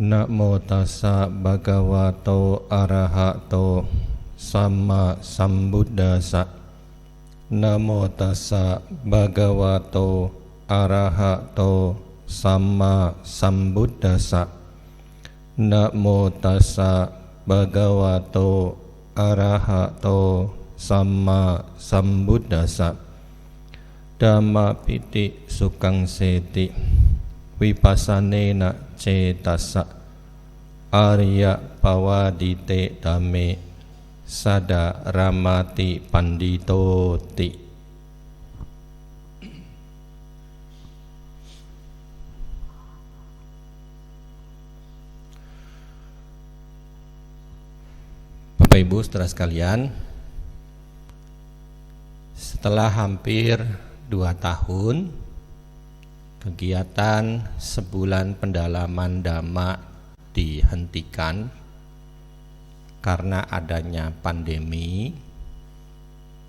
นะโมตัสสะภะคะวะโตอะระหะโตสัมมาสัมพุทธัสสะนะโมตัสสะภะคะวะโตอะระหะโตสัมมาสัมพุทธัสสะนะโมตัสสะภะคะวะโตอะระหะโตสัมมาสัมพุทธัสสะธัมมปิติสุขังเสติวิปัสสเนนะเจตัสสะอาริยปวาดิเตธัมเมสัดารามติปันดิโตติBapak Ibu saudara sekalian, setelah hampir 2 tahun kegiatan sebulan pendalaman Dhamma dihentikan karena adanya pandemi,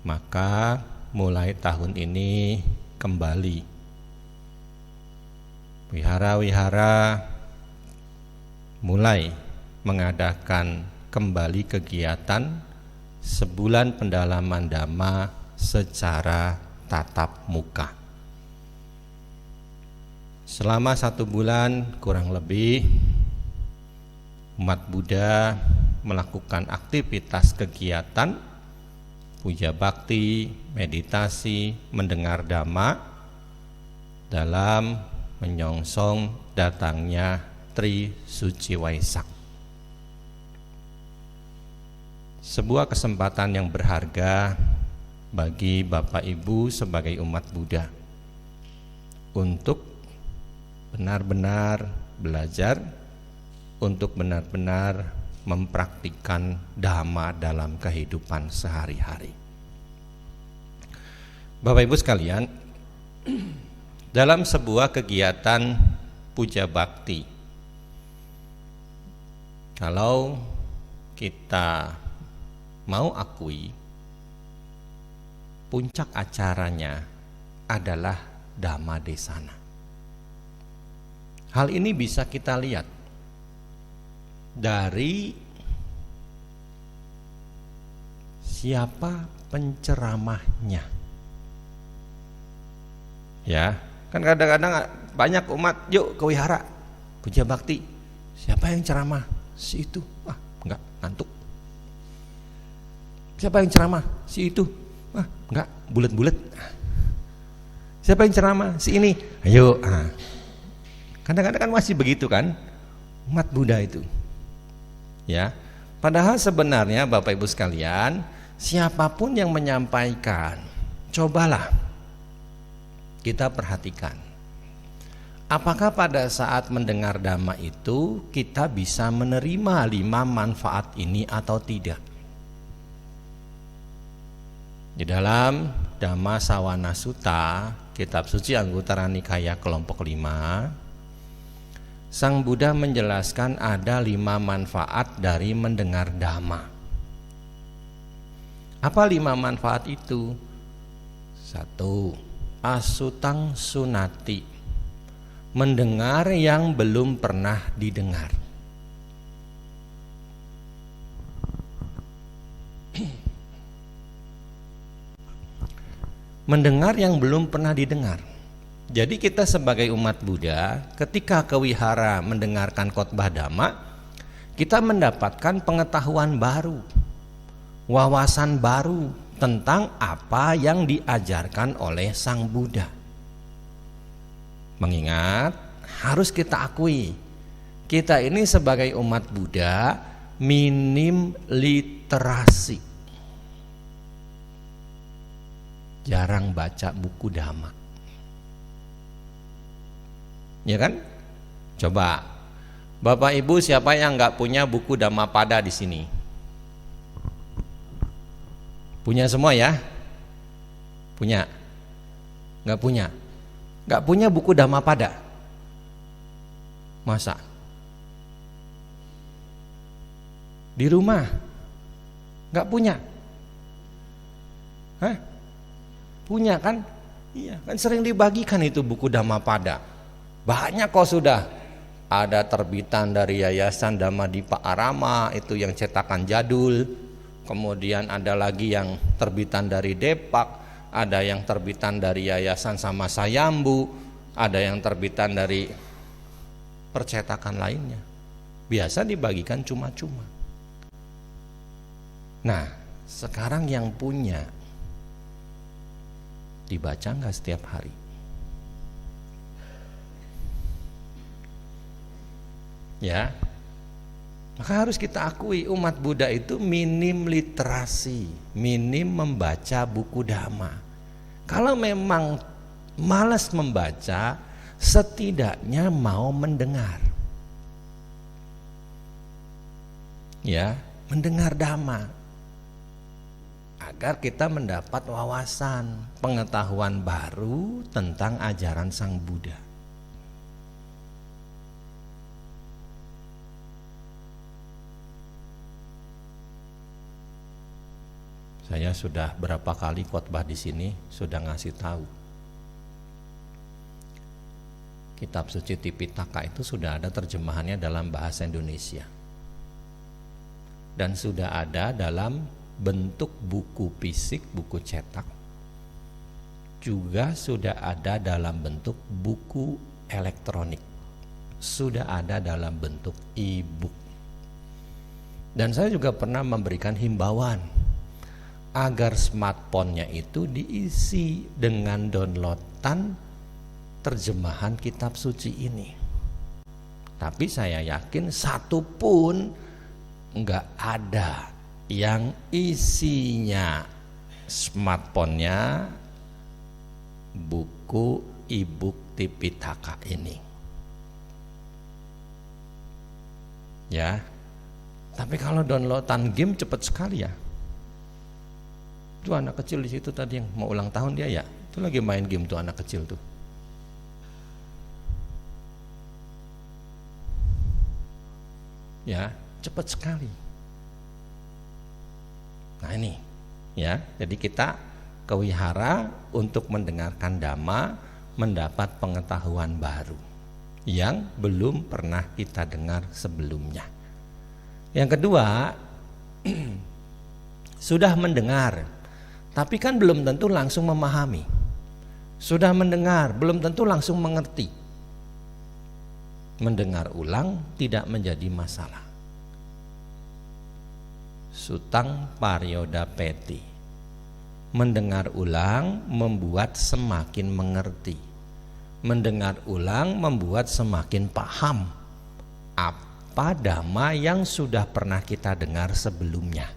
maka mulai tahun ini kembali wihara-wihara mulai mengadakan kembali kegiatan sebulan pendalaman Dhamma secara tatap muka. Selama 1 bulan kurang lebih umat Buddha melakukan aktivitas kegiatan puja bakti, meditasi, mendengar Dhamma dalam menyongsong datangnya Tri Suci Waisak. Sebuah kesempatan yang berharga bagi Bapak Ibu sebagai umat Buddha untuk benar-benar belajar, untuk benar-benar mempraktikkan Dhamma dalam kehidupan sehari-hari. Bapak Ibu sekalian, dalam sebuah kegiatan puja bakti, kalau kita mau akui, puncak acaranya adalah Dhamma Desana. Hal ini bisa kita lihat dari siapa penceramahnya. Ya, kan kadang-kadang banyak umat, yuk ke wihara puja bakti. Siapa yang ceramah? Si itu. Enggak, ngantuk. Siapa yang ceramah? Si itu. Enggak, bulet-bulet. Siapa yang ceramah? Si ini. Ayo. Kadang-kadang kan masih begitu kan umat Buddha itu. Ya. Padahal sebenarnya Bapak Ibu sekalian, siapapun yang menyampaikan, cobalah kita perhatikan. Apakah pada saat mendengar Dhamma itu kita bisa menerima 5 manfaat ini atau tidak? Di dalam Dhamma Sawana Sutta, kitab suci Anguttara Nikaya kelompok 5, Sang Buddha menjelaskan ada 5 manfaat dari mendengar Dhamma. Apa 5 manfaat itu? 1. Asutang sunati, mendengar yang belum pernah didengar. Mendengar yang belum pernah didengar. Jadi kita sebagai umat Buddha ketika ke wihara mendengarkan khotbah Dhamma, kita mendapatkan pengetahuan baru, wawasan baru tentang apa yang diajarkan oleh Sang Buddha. Mengingat harus kita akui, kita ini sebagai umat Buddha minim literasi, jarang baca buku Dhamma. Ya kan? Coba Bapak Ibu siapa yang nggak punya buku Dhammapada di sini? Punya semua ya? Punya? Nggak punya? Nggak punya buku Dhammapada? Masa? Di rumah? Nggak punya? Hah? Punya kan? Iya, kan sering dibagikan itu buku Dhammapada. Banyak kok sudah. ada terbitan dari Yayasan Dhamma Dipa Arama itu yang cetakan jadul, kemudian ada lagi yang terbitan dari Depak, ada yang terbitan dari Yayasan Sama Sayambu, ada yang terbitan dari percetakan lainnya. Biasa dibagikan cuma-cuma. Nah, sekarang yang punya dibaca nggak setiap hari? Ya, maka harus kita akui umat Buddha itu minim literasi, minim membaca buku dhamma. Kalau memang malas membaca, setidaknya mau mendengar. Ya, mendengar dhamma agar kita mendapat wawasan, pengetahuan baru tentang ajaran Sang Buddha. Saya sudah berapa kali khotbah di sini sudah ngasih tahu. Kitab suci Tipitaka itu sudah ada terjemahannya dalam bahasa Indonesia. Dan sudah ada dalam bentuk buku fisik, buku cetak. Juga sudah ada dalam bentuk buku elektronik. Sudah ada dalam bentuk e-book. Dan saya juga pernah memberikan himbauan agar smartphone-nya itu diisi dengan downloadan terjemahan kitab suci ini. Tapi saya yakin satu pun enggak ada yang isinya smartphone-nya buku e-book Tipitaka ini. Ya. Tapi kalau downloadan game cepat sekali ya. Itu anak kecil di situ tadi yang mau ulang tahun dia ya, itu lagi main game tuh anak kecil tuh. Ya, cepat sekali. Nah ini, ya, jadi kita ke wihara untuk mendengarkan dhamma, mendapat pengetahuan baru yang belum pernah kita dengar sebelumnya. Yang kedua, sudah mendengar, tapi kan belum tentu langsung memahami. Sudah mendengar, belum tentu langsung mengerti. Mendengar ulang tidak menjadi masalah. Sutang Paryoda Peti. Mendengar ulang membuat semakin mengerti. Mendengar ulang membuat semakin paham apa dhamma yang sudah pernah kita dengar sebelumnya.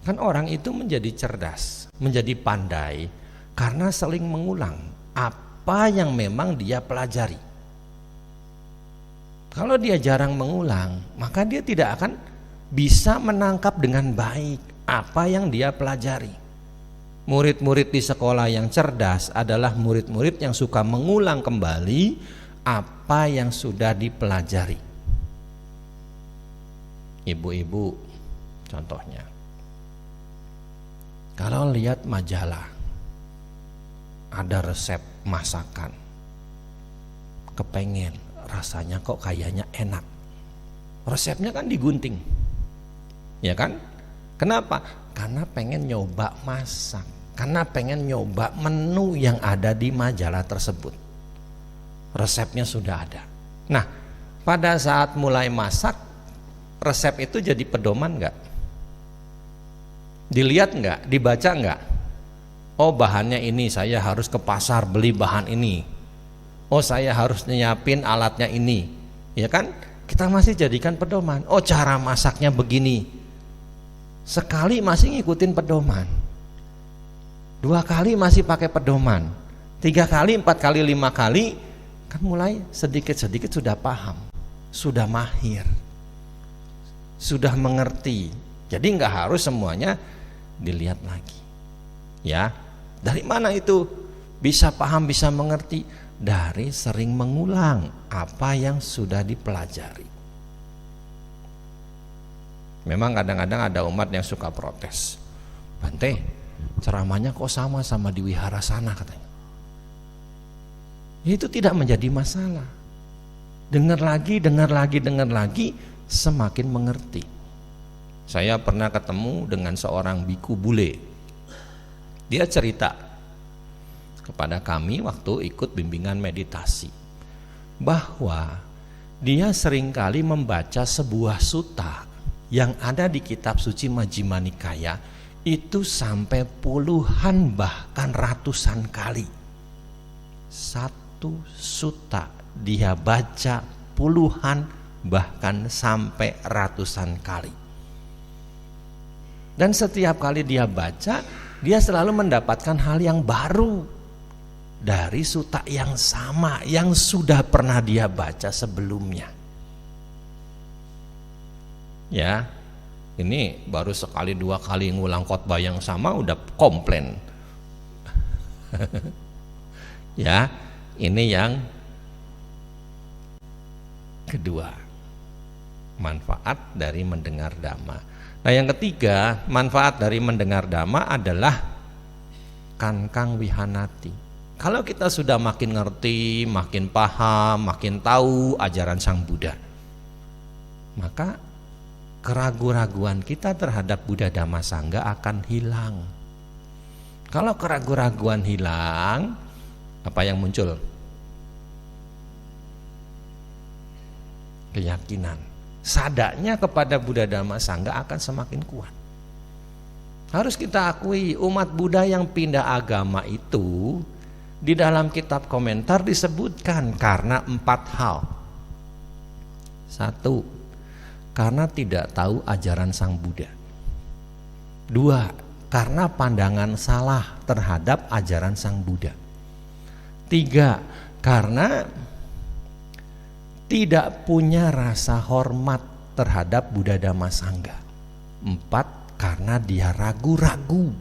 Kan orang itu menjadi cerdas, menjadi pandai karena saling mengulang apa yang memang dia pelajari. Kalau dia jarang mengulang, maka dia tidak akan bisa menangkap dengan baik apa yang dia pelajari. Murid-murid di sekolah yang cerdas adalah murid-murid yang suka mengulang kembali apa yang sudah dipelajari. Ibu-ibu contohnya, kalau lihat majalah ada resep masakan, kepengen rasanya kok kayaknya enak, resepnya kan digunting, ya kan? Kenapa? Karena pengen nyoba masak, karena pengen nyoba menu yang ada di majalah tersebut. Resepnya sudah ada. Nah, pada saat mulai masak, resep itu jadi pedoman nggak? Dilihat nggak? Dibaca nggak? Oh, bahannya ini, saya harus ke pasar beli bahan ini. Oh, saya harus nyiapin alatnya ini, ya kan? Kita masih jadikan pedoman. Oh, cara masaknya begini. Sekali masih ngikutin pedoman, 2 kali masih pakai pedoman, 3 kali, 4 kali, 5 kali, kan mulai sedikit-sedikit sudah paham, sudah mahir, sudah mengerti. Jadi nggak harus semuanya dilihat lagi. Ya, dari mana itu bisa paham, bisa mengerti? Dari sering mengulang apa yang sudah dipelajari. Memang kadang-kadang ada umat yang suka protes. Bante, ceramahnya kok sama di wihara sana katanya. itu tidak menjadi masalah. Dengar lagi, semakin mengerti. Saya pernah ketemu dengan seorang biku bule. Dia cerita kepada kami waktu ikut bimbingan meditasi bahwa dia seringkali membaca sebuah sutta yang ada di kitab suci Majjhima Nikaya itu sampai puluhan bahkan ratusan kali. Satu sutta dia baca puluhan bahkan sampai ratusan kali. Dan setiap kali dia baca, dia selalu mendapatkan hal yang baru dari sutta yang sama yang sudah pernah dia baca sebelumnya. Ya, ini baru sekali dua kali ngulang khotbah yang sama udah komplain. Ya, ini yang kedua, manfaat dari mendengar dhamma. Nah, yang ketiga, manfaat dari mendengar dhamma adalah kankang wihanati. Kalau kita sudah makin ngerti, makin paham, makin tahu ajaran Sang Buddha, maka keraguan-raguan kita terhadap Buddha Dhamma Sangga akan hilang. Kalau keraguan-raguan hilang, apa yang muncul? Keyakinan. Sadaknya kepada Buddha Dhamma Sangga akan semakin kuat. Harus kita akui, umat Buddha yang pindah agama itu di dalam kitab komentar disebutkan karena 4 hal. 1, karena tidak tahu ajaran Sang Buddha. 2, karena pandangan salah terhadap ajaran Sang Buddha. 3, karena tidak punya rasa hormat terhadap Buddha Dhamma Sangga. 4, karena dia ragu-ragu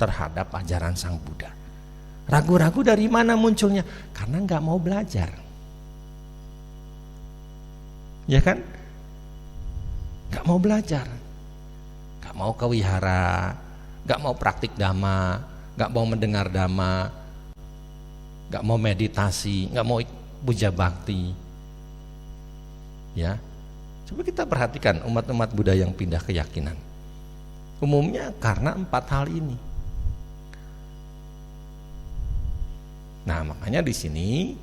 terhadap ajaran Sang Buddha. Ragu-ragu dari mana munculnya? Karena nggak mau belajar. Ya kan? Nggak mau belajar, nggak mau ke wihara, nggak mau praktik dhamma, nggak mau mendengar dhamma, nggak mau meditasi, nggak mau puja bakti. Ya, coba kita perhatikan umat-umat Buddha yang pindah keyakinan. Umumnya karena 4 hal ini. Nah, makanya di sini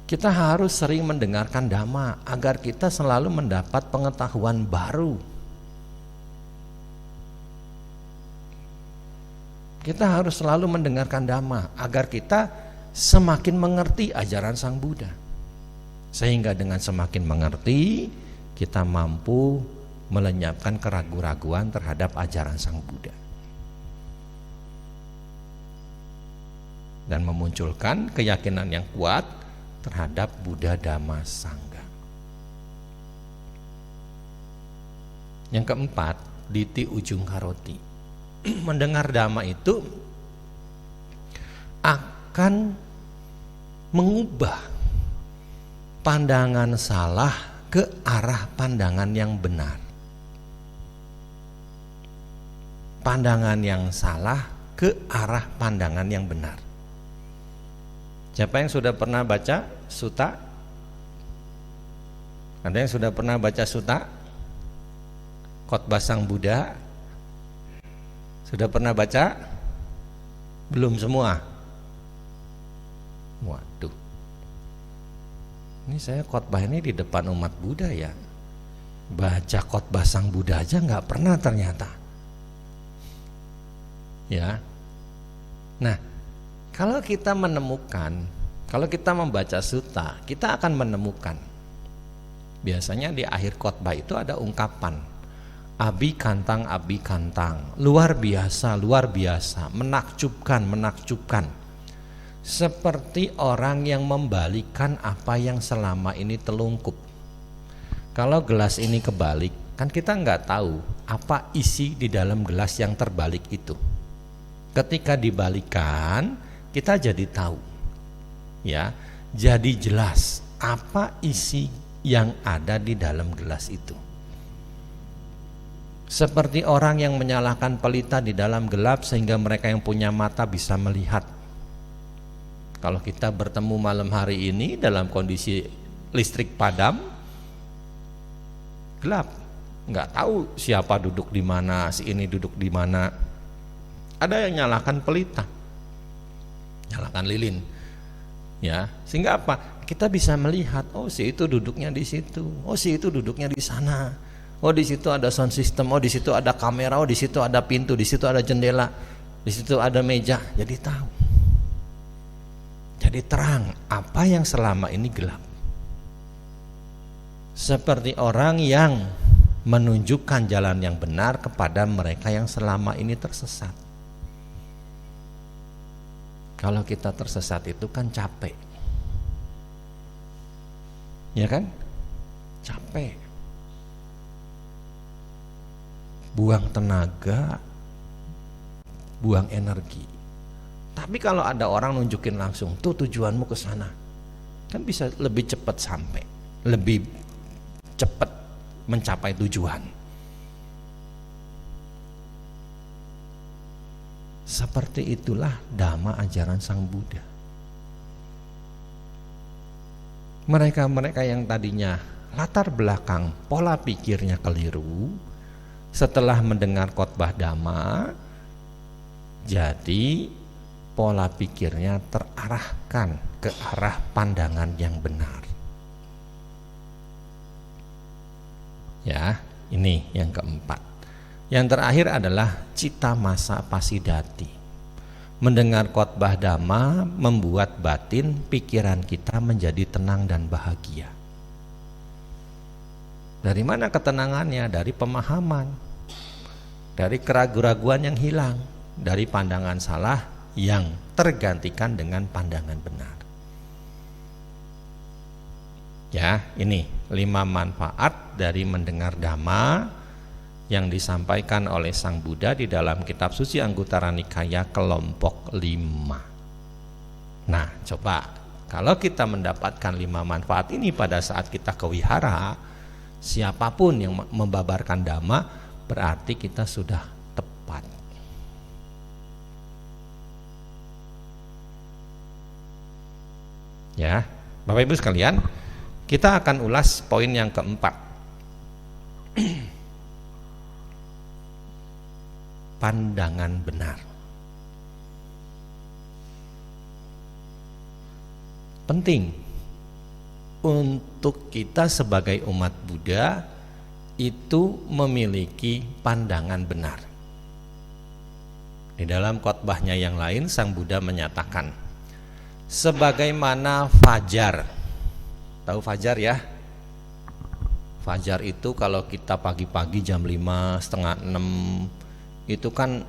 kita harus sering mendengarkan dhamma agar kita selalu mendapat pengetahuan baru. Kita harus selalu mendengarkan dhamma agar kita semakin mengerti ajaran Sang Buddha. Sehingga dengan semakin mengerti, kita mampu melenyapkan keraguan-raguan terhadap ajaran Sang Buddha. Dan memunculkan keyakinan yang kuat terhadap Buddha Dhamma Sangga. Yang keempat, diti ujung karoti. Mendengar dhamma itu akan mengubah pandangan salah ke arah pandangan yang benar. Pandangan yang salah ke arah pandangan yang benar. Siapa yang sudah pernah baca sutta? Ada yang sudah pernah baca sutta? Khotbah Sang Buddha? Sudah pernah baca? Belum semua? Waduh. Ini saya khotbah ini di depan umat Buddha ya. Baca khotbah Sang Buddha aja nggak pernah ternyata. Ya. Nah, kalau kita membaca sutta, kita akan menemukan. Biasanya di akhir khotbah itu ada ungkapan abi kantang, luar biasa, menakjubkan. Seperti orang yang membalikan apa yang selama ini telungkup. Kalau gelas ini kebalik, kan kita nggak tahu apa isi di dalam gelas yang terbalik itu. Ketika dibalikan, kita jadi tahu. Ya, jadi jelas apa isi yang ada di dalam gelas itu. Seperti orang yang menyalakan pelita di dalam gelap sehingga mereka yang punya mata bisa melihat. Kalau kita bertemu malam hari ini dalam kondisi listrik padam, gelap, nggak tahu siapa duduk di mana, si ini duduk di mana. Ada yang nyalakan pelita, nyalakan lilin, ya, sehingga apa? Kita bisa melihat, oh si itu duduknya di situ, oh si itu duduknya di sana, oh di situ ada sound system, oh di situ ada kamera, oh di situ ada pintu, di situ ada jendela, di situ ada meja. Jadi tahu, jadi terang apa yang selama ini gelap. Seperti orang yang menunjukkan jalan yang benar kepada mereka yang selama ini tersesat. Kalau kita tersesat itu kan capek, ya kan? Capek, buang tenaga, buang energi. Tapi kalau ada orang nunjukin langsung, tuh tujuanmu ke sana, kan bisa lebih cepat sampai, lebih cepat mencapai tujuan. Seperti itulah dhamma ajaran Sang Buddha. Mereka-mereka yang tadinya latar belakang pola pikirnya keliru, setelah mendengar khotbah dhamma, jadi pola pikirnya terarahkan ke arah pandangan yang benar. Ya, ini yang keempat. Yang terakhir adalah cita masa pasidati. Mendengar khotbah dhamma membuat batin pikiran kita menjadi tenang dan bahagia. Dari mana ketenangannya? Dari pemahaman, dari keraguan-raguan yang hilang, dari pandangan salah yang tergantikan dengan pandangan benar. Ya, ini 5 manfaat dari mendengar dhamma yang disampaikan oleh Sang Buddha di dalam kitab suci Anguttara Nikaya kelompok 5. Nah, coba kalau kita mendapatkan 5 manfaat ini pada saat kita ke wihara, siapapun yang membabarkan dhamma berarti kita sudah tepat. Ya, Bapak Ibu sekalian, kita akan ulas poin yang keempat. Pandangan benar. Penting untuk kita sebagai umat Buddha itu memiliki pandangan benar. Di dalam khotbahnya yang lain, Sang Buddha menyatakan, sebagaimana fajar. Tahu fajar ya? Fajar itu kalau kita pagi-pagi jam 5, setengah 6, itu kan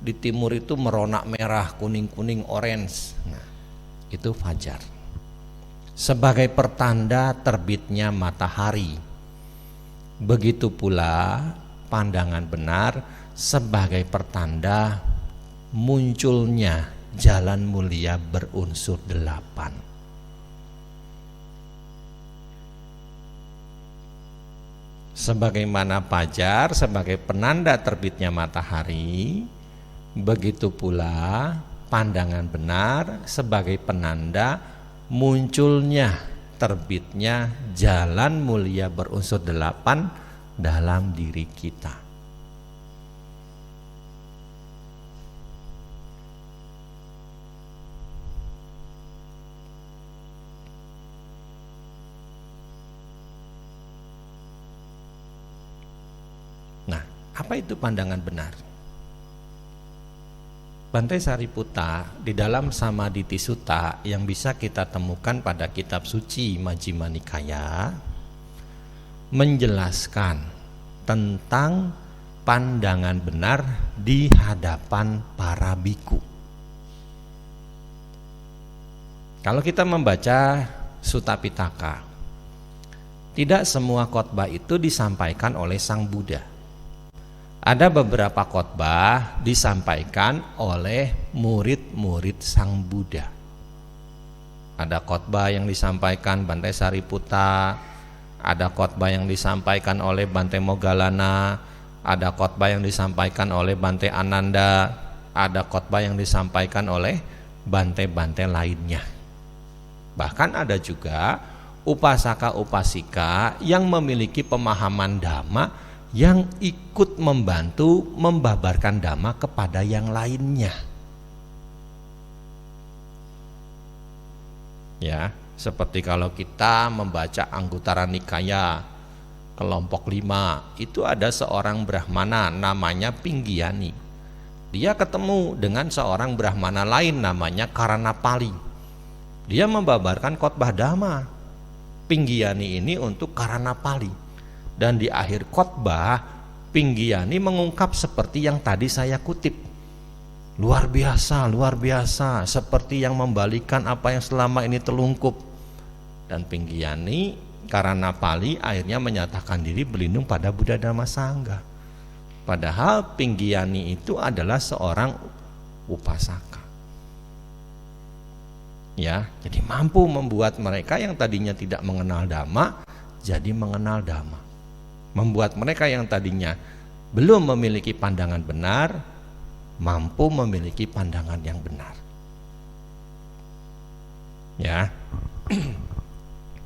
di timur itu meronak merah, kuning-kuning, orange. Nah, itu fajar. Sebagai pertanda terbitnya matahari. Begitu pula pandangan benar sebagai pertanda munculnya jalan mulia berunsur 8. Sebagaimana fajar sebagai penanda terbitnya matahari, begitu pula pandangan benar sebagai penanda munculnya terbitnya jalan mulia berunsur 8 dalam diri kita. Apa itu pandangan benar? Bante Sariputta di dalam Samaditi Sutta yang bisa kita temukan pada kitab suci Majjhima Nikaya menjelaskan tentang pandangan benar di hadapan para biku. Kalau kita membaca Sutta Pitaka, tidak semua khotbah itu disampaikan oleh Sang Buddha. Ada beberapa khotbah disampaikan oleh murid-murid Sang Buddha. Ada khotbah yang disampaikan Bante Sariputta, ada khotbah yang disampaikan oleh Bante Moggallana, ada khotbah yang disampaikan oleh Bante Ananda, ada khotbah yang disampaikan oleh bante-bante lainnya. Bahkan ada juga upasaka-upasika yang memiliki pemahaman dhamma yang ikut membantu membabarkan dhamma kepada yang lainnya. Ya, seperti kalau kita membaca Anguttara Nikaya kelompok 5, itu ada seorang brahmana namanya Pinggiyani. Dia ketemu dengan seorang brahmana lain namanya Karanapali. Dia membabarkan khotbah dhamma Pinggiyani ini untuk Karanapali. Dan di akhir khotbah Pinggiyani mengungkap seperti yang tadi saya kutip. Luar biasa, seperti yang membalikan apa yang selama ini telungkup. Dan Pinggiyani Karanapali akhirnya menyatakan diri berlindung pada Buddha Dhamma Sangha. Padahal Pinggiyani itu adalah seorang upasaka. Ya, jadi mampu membuat mereka yang tadinya tidak mengenal dhamma jadi mengenal dhamma. Membuat mereka yang tadinya belum memiliki pandangan benar mampu memiliki pandangan yang benar. Ya.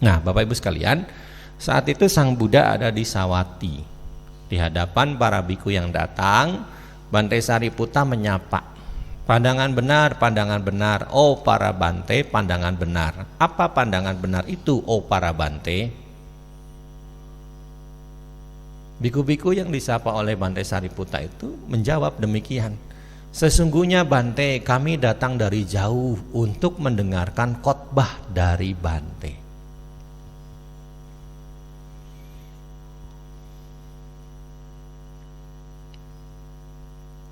Nah, Bapak Ibu sekalian, saat itu Sang Buddha ada di Sawati. Di hadapan para biku yang datang, Bante Sariputta menyapa. Pandangan benar, oh para Bante, pandangan benar. Apa pandangan benar itu, oh para Bante? Biku-biku yang disapa oleh Bante Sariputta itu menjawab demikian. Sesungguhnya Bante, kami datang dari jauh untuk mendengarkan khotbah dari Bante.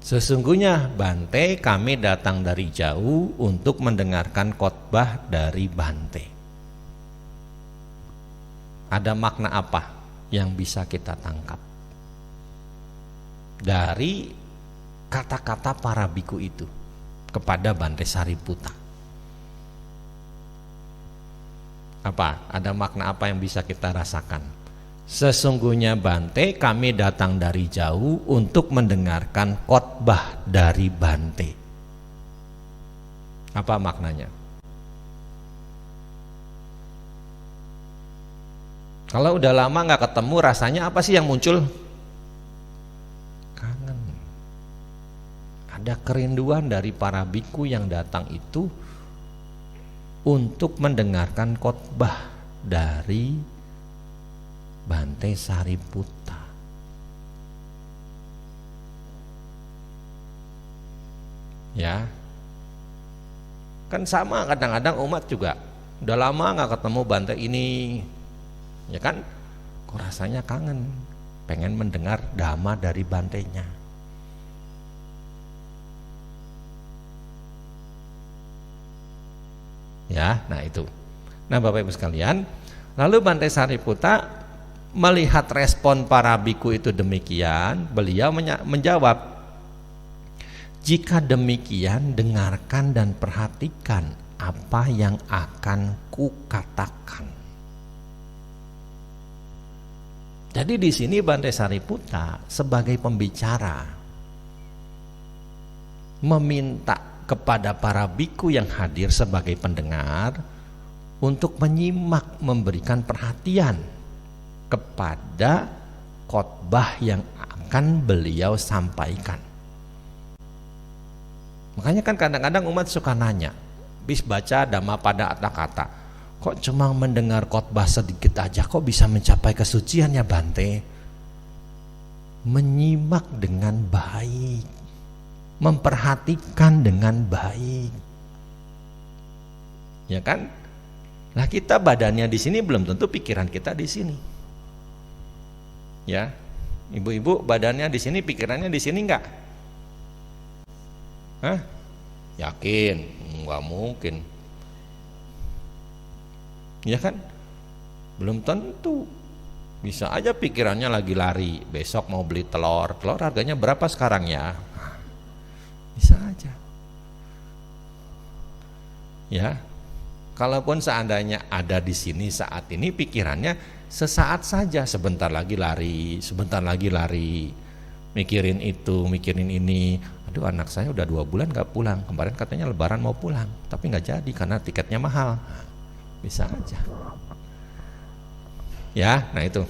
Sesungguhnya Bante, kami datang dari jauh untuk mendengarkan khotbah dari Bante. Ada makna apa yang bisa kita tangkap dari kata-kata para biku itu kepada Bante Sariputta? Apa? Ada makna apa yang bisa kita rasakan? Sesungguhnya Bante, kami datang dari jauh untuk mendengarkan khotbah dari Bante. Apa maknanya? Kalau udah lama nggak ketemu, rasanya apa sih yang muncul? Kangen. Ada kerinduan dari para biku yang datang itu untuk mendengarkan khotbah dari Bante Sariputta. Ya, kan sama kadang-kadang umat juga udah lama nggak ketemu Bante ini, ya kan? Kok rasanya kangen, pengen mendengar dhamma dari Bantenya. Ya, nah itu. Nah, Bapak Ibu sekalian, lalu Bante Sariputta melihat respon para biku itu demikian, beliau menjawab, jika demikian dengarkan dan perhatikan apa yang akan kukatakan. Jadi di sini Bante Sariputta sebagai pembicara meminta kepada para biku yang hadir sebagai pendengar untuk menyimak, memberikan perhatian kepada khotbah yang akan beliau sampaikan. Makanya kan kadang-kadang umat suka nanya, bis baca Dhammapada Atthakatha, kok cuma mendengar khotbah sedikit aja kok bisa mencapai kesucian ya Bante? Menyimak dengan baik, memperhatikan dengan baik, ya kan? Nah, kita badannya di sini belum tentu pikiran kita di sini. Ya, ibu-ibu badannya di sini, pikirannya di sini enggak? Hah? Yakin? Enggak mungkin. Ya kan? Belum tentu. Bisa aja pikirannya lagi lari, besok mau beli telur. Telur harganya berapa sekarang ya? Bisa aja. Ya. Kalaupun seandainya ada di sini saat ini, pikirannya sesaat saja, sebentar lagi lari, mikirin itu, mikirin ini, Aduh, anak saya udah 2 bulan gak pulang. Kemarin katanya lebaran mau pulang, tapi gak jadi karena tiketnya mahal. Bisa aja. Ya, nah itu.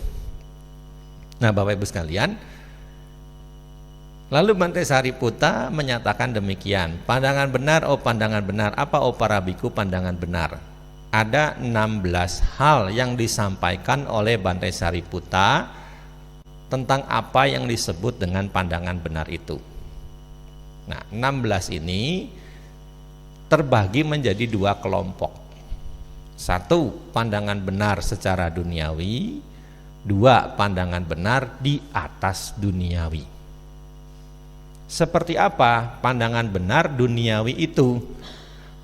Nah, Bapak Ibu sekalian, lalu Bante Sariputta menyatakan demikian. Pandangan benar, oh pandangan benar. Apa oh para biku pandangan benar? Ada 16 hal yang disampaikan oleh Bante Sariputta tentang apa yang disebut dengan pandangan benar itu. Nah, 16 ini terbagi menjadi 2 kelompok. 1, pandangan benar secara duniawi. 2, pandangan benar di atas duniawi. Seperti apa pandangan benar duniawi itu?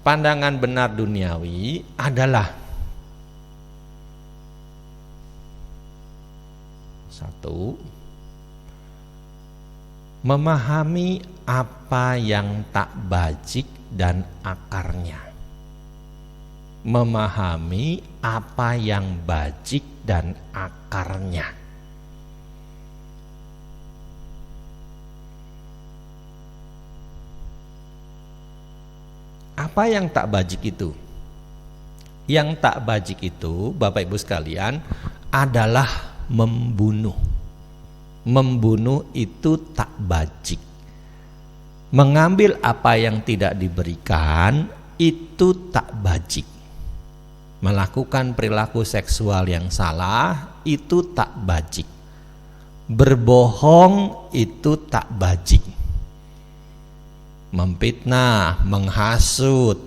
Pandangan benar duniawi adalah 1, memahami apa yang tak bajik dan akarnya. Memahami apa yang bajik dan akarnya. Apa yang tak bajik itu? Yang tak bajik itu, Bapak Ibu sekalian, adalah membunuh. Membunuh itu tak bajik. Mengambil apa yang tidak diberikan itu tak bajik. Melakukan perilaku seksual yang salah itu tak bajik. Berbohong itu tak bajik. Memfitnah, menghasut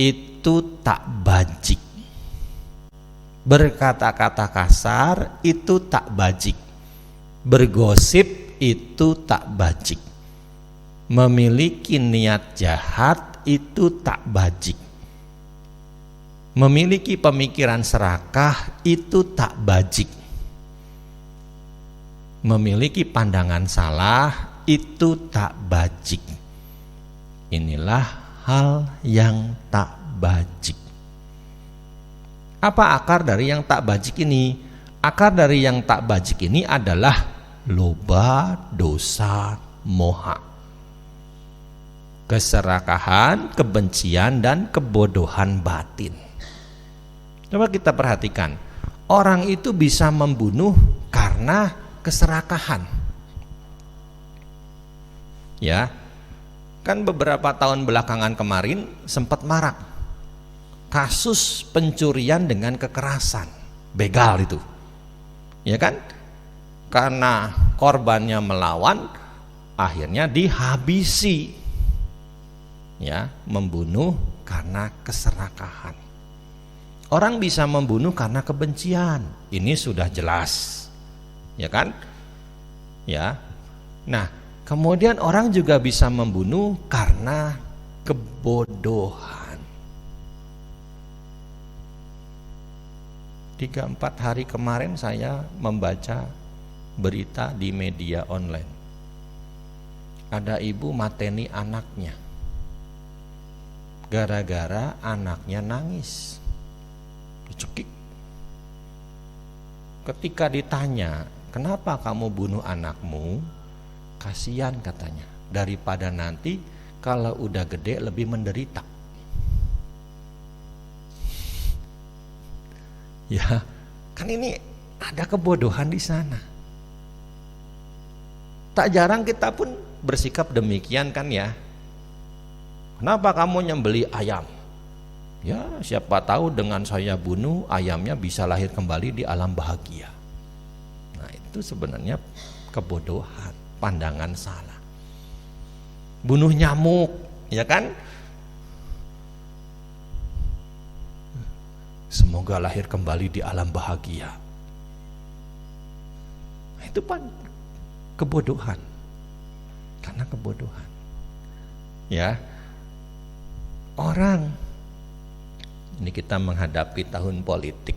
itu tak bajik. Berkata-kata kasar itu tak bajik. Bergosip itu tak bajik. Memiliki niat jahat itu tak bajik. Memiliki pemikiran serakah itu tak bajik. Memiliki pandangan salah itu tak bajik. Inilah hal yang tak bajik. Apa akar dari yang tak bajik ini? Akar dari yang tak bajik ini adalah loba, dosa, moha. Keserakahan, kebencian, dan kebodohan batin. Coba kita perhatikan. Orang itu bisa membunuh karena keserakahan. Ya, kan beberapa tahun belakangan kemarin sempat marak kasus pencurian dengan kekerasan, begal itu. Ya kan? Karena korbannya melawan, akhirnya dihabisi. Ya, membunuh karena keserakahan. Orang bisa membunuh karena kebencian. Ini sudah jelas. Ya kan? Ya. Nah, kemudian orang juga bisa membunuh karena kebodohan. 3-4 hari kemarin saya membaca berita di media online. Ada ibu mateni anaknya gara-gara anaknya nangis, dicekik. Ketika ditanya, kenapa kamu bunuh anakmu? Kasihan katanya, daripada nanti kalau udah gede lebih menderita. Ya, kan ini ada kebodohan di sana. Tak jarang kita pun bersikap demikian kan ya. Kenapa kamu nyembeli ayam? Ya, siapa tahu dengan saya bunuh ayamnya bisa lahir kembali di alam bahagia. Nah, itu sebenarnya kebodohan, pandangan salah. Bunuh nyamuk, ya kan? Semoga lahir kembali di alam bahagia. Nah, itu kan kebodohan. Karena kebodohan. Ya. Orang, ini kita menghadapi tahun politik.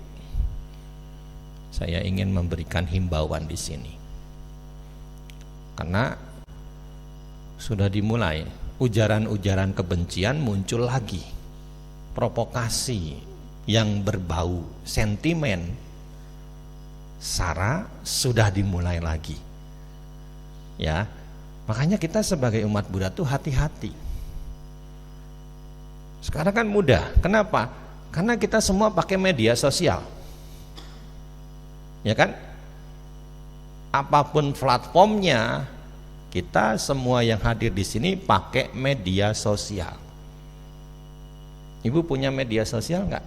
Saya ingin memberikan himbauan di sini. Karena sudah dimulai ujaran-ujaran kebencian muncul lagi. Provokasi yang berbau sentimen sara sudah dimulai lagi. Ya. Makanya kita sebagai umat Buddha tuh hati-hati. Sekarang kan mudah, kenapa? Karena kita semua pakai media sosial, ya kan? Apapun platformnya, kita semua yang hadir di sini pakai media sosial. Ibu punya media sosial nggak?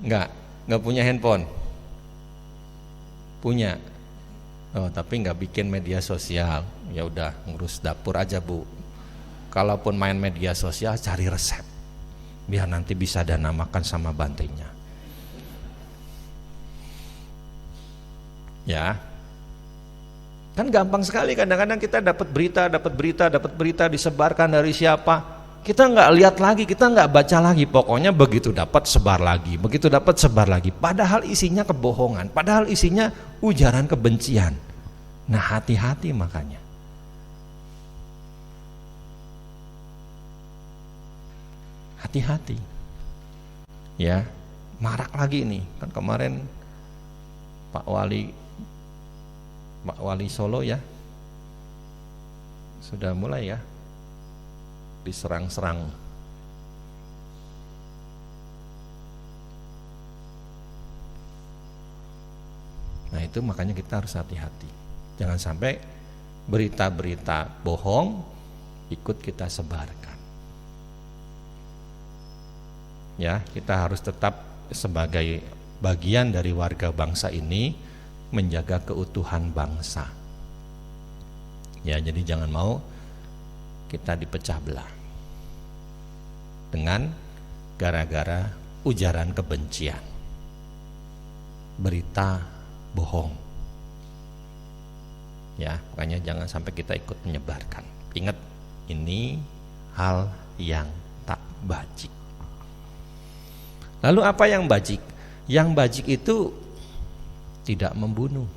Nggak punya handphone? Punya. Oh, tapi nggak bikin media sosial. Ya udah, ngurus dapur aja, Bu. Kalaupun main media sosial, cari resep, biar nanti bisa dana makan sama bantainya. Ya, kan gampang sekali. Kadang-kadang kita dapat berita disebarkan dari siapa, kita nggak lihat lagi, kita nggak baca lagi. Pokoknya begitu dapat sebar lagi, begitu dapat sebar lagi. Padahal isinya kebohongan, padahal isinya ujaran kebencian. Nah, hati-hati makanya. Hati-hati. Ya, marak lagi nih. Kan kemarin Pak Wali Solo ya sudah mulai ya diserang-serang. Nah, itu makanya kita harus hati-hati. Jangan sampai berita-berita bohong ikut kita sebarkan. Ya, kita harus tetap sebagai bagian dari warga bangsa ini menjaga keutuhan bangsa. Ya, jadi jangan mau kita dipecah belah dengan gara-gara ujaran kebencian, berita bohong. Ya, makanya jangan sampai kita ikut menyebarkan. Ingat, ini hal yang tak bajik. Lalu apa yang bajik? Yang bajik itu tidak membunuh,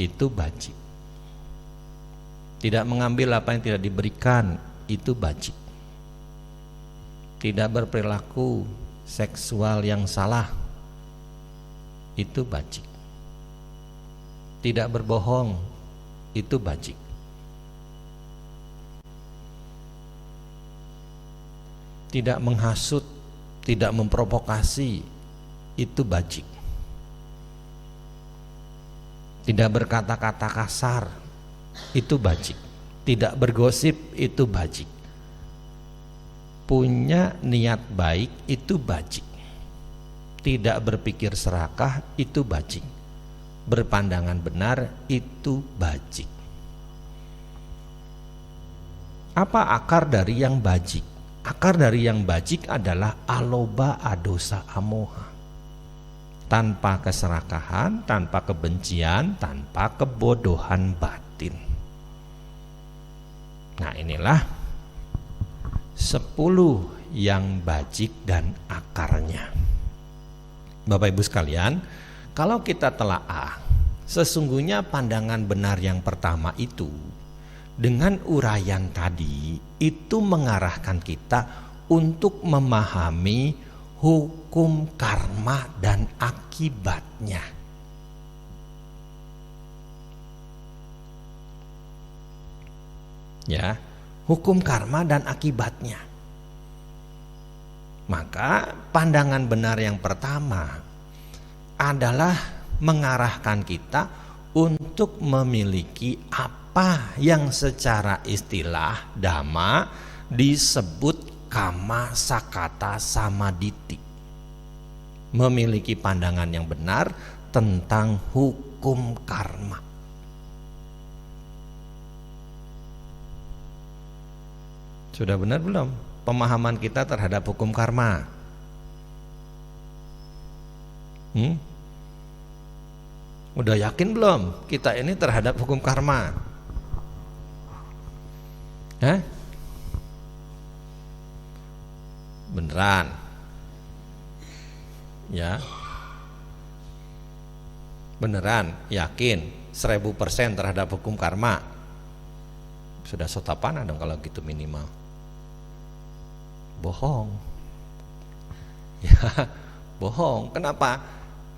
itu bajik. Tidak mengambil apa yang tidak diberikan, itu bajik. Tidak berperilaku seksual yang salah, itu bajik. Tidak berbohong, itu bajik. Tidak menghasut, tidak memprovokasi, itu bajik. Tidak berkata-kata kasar, itu bajik. Tidak bergosip, itu bajik. Punya niat baik, itu bajik. Tidak berpikir serakah, itu bajik. Berpandangan benar, itu bajik. Apa akar dari yang bajik? Akar dari yang bajik adalah aloba adosa amoha. Tanpa keserakahan, tanpa kebencian, tanpa kebodohan batin. Nah, inilah 10 yang bajik dan akarnya. Bapak Ibu sekalian, kalau kita telaah, sesungguhnya pandangan benar yang pertama itu dengan uraian tadi itu mengarahkan kita untuk memahami hukum karma dan akibatnya. Ya, hukum karma dan akibatnya. Maka pandangan benar yang pertama adalah mengarahkan kita untuk memiliki apa yang secara istilah dhamma disebut kama sakata samaditi. Memiliki pandangan yang benar tentang hukum karma. Sudah benar belum pemahaman kita terhadap hukum karma? Udah yakin belum kita ini terhadap hukum karma? Beneran? Ya, beneran yakin 1000% terhadap hukum karma? Sudah sotapana dong kalau gitu minimal. Bohong. Ya, bohong. Kenapa?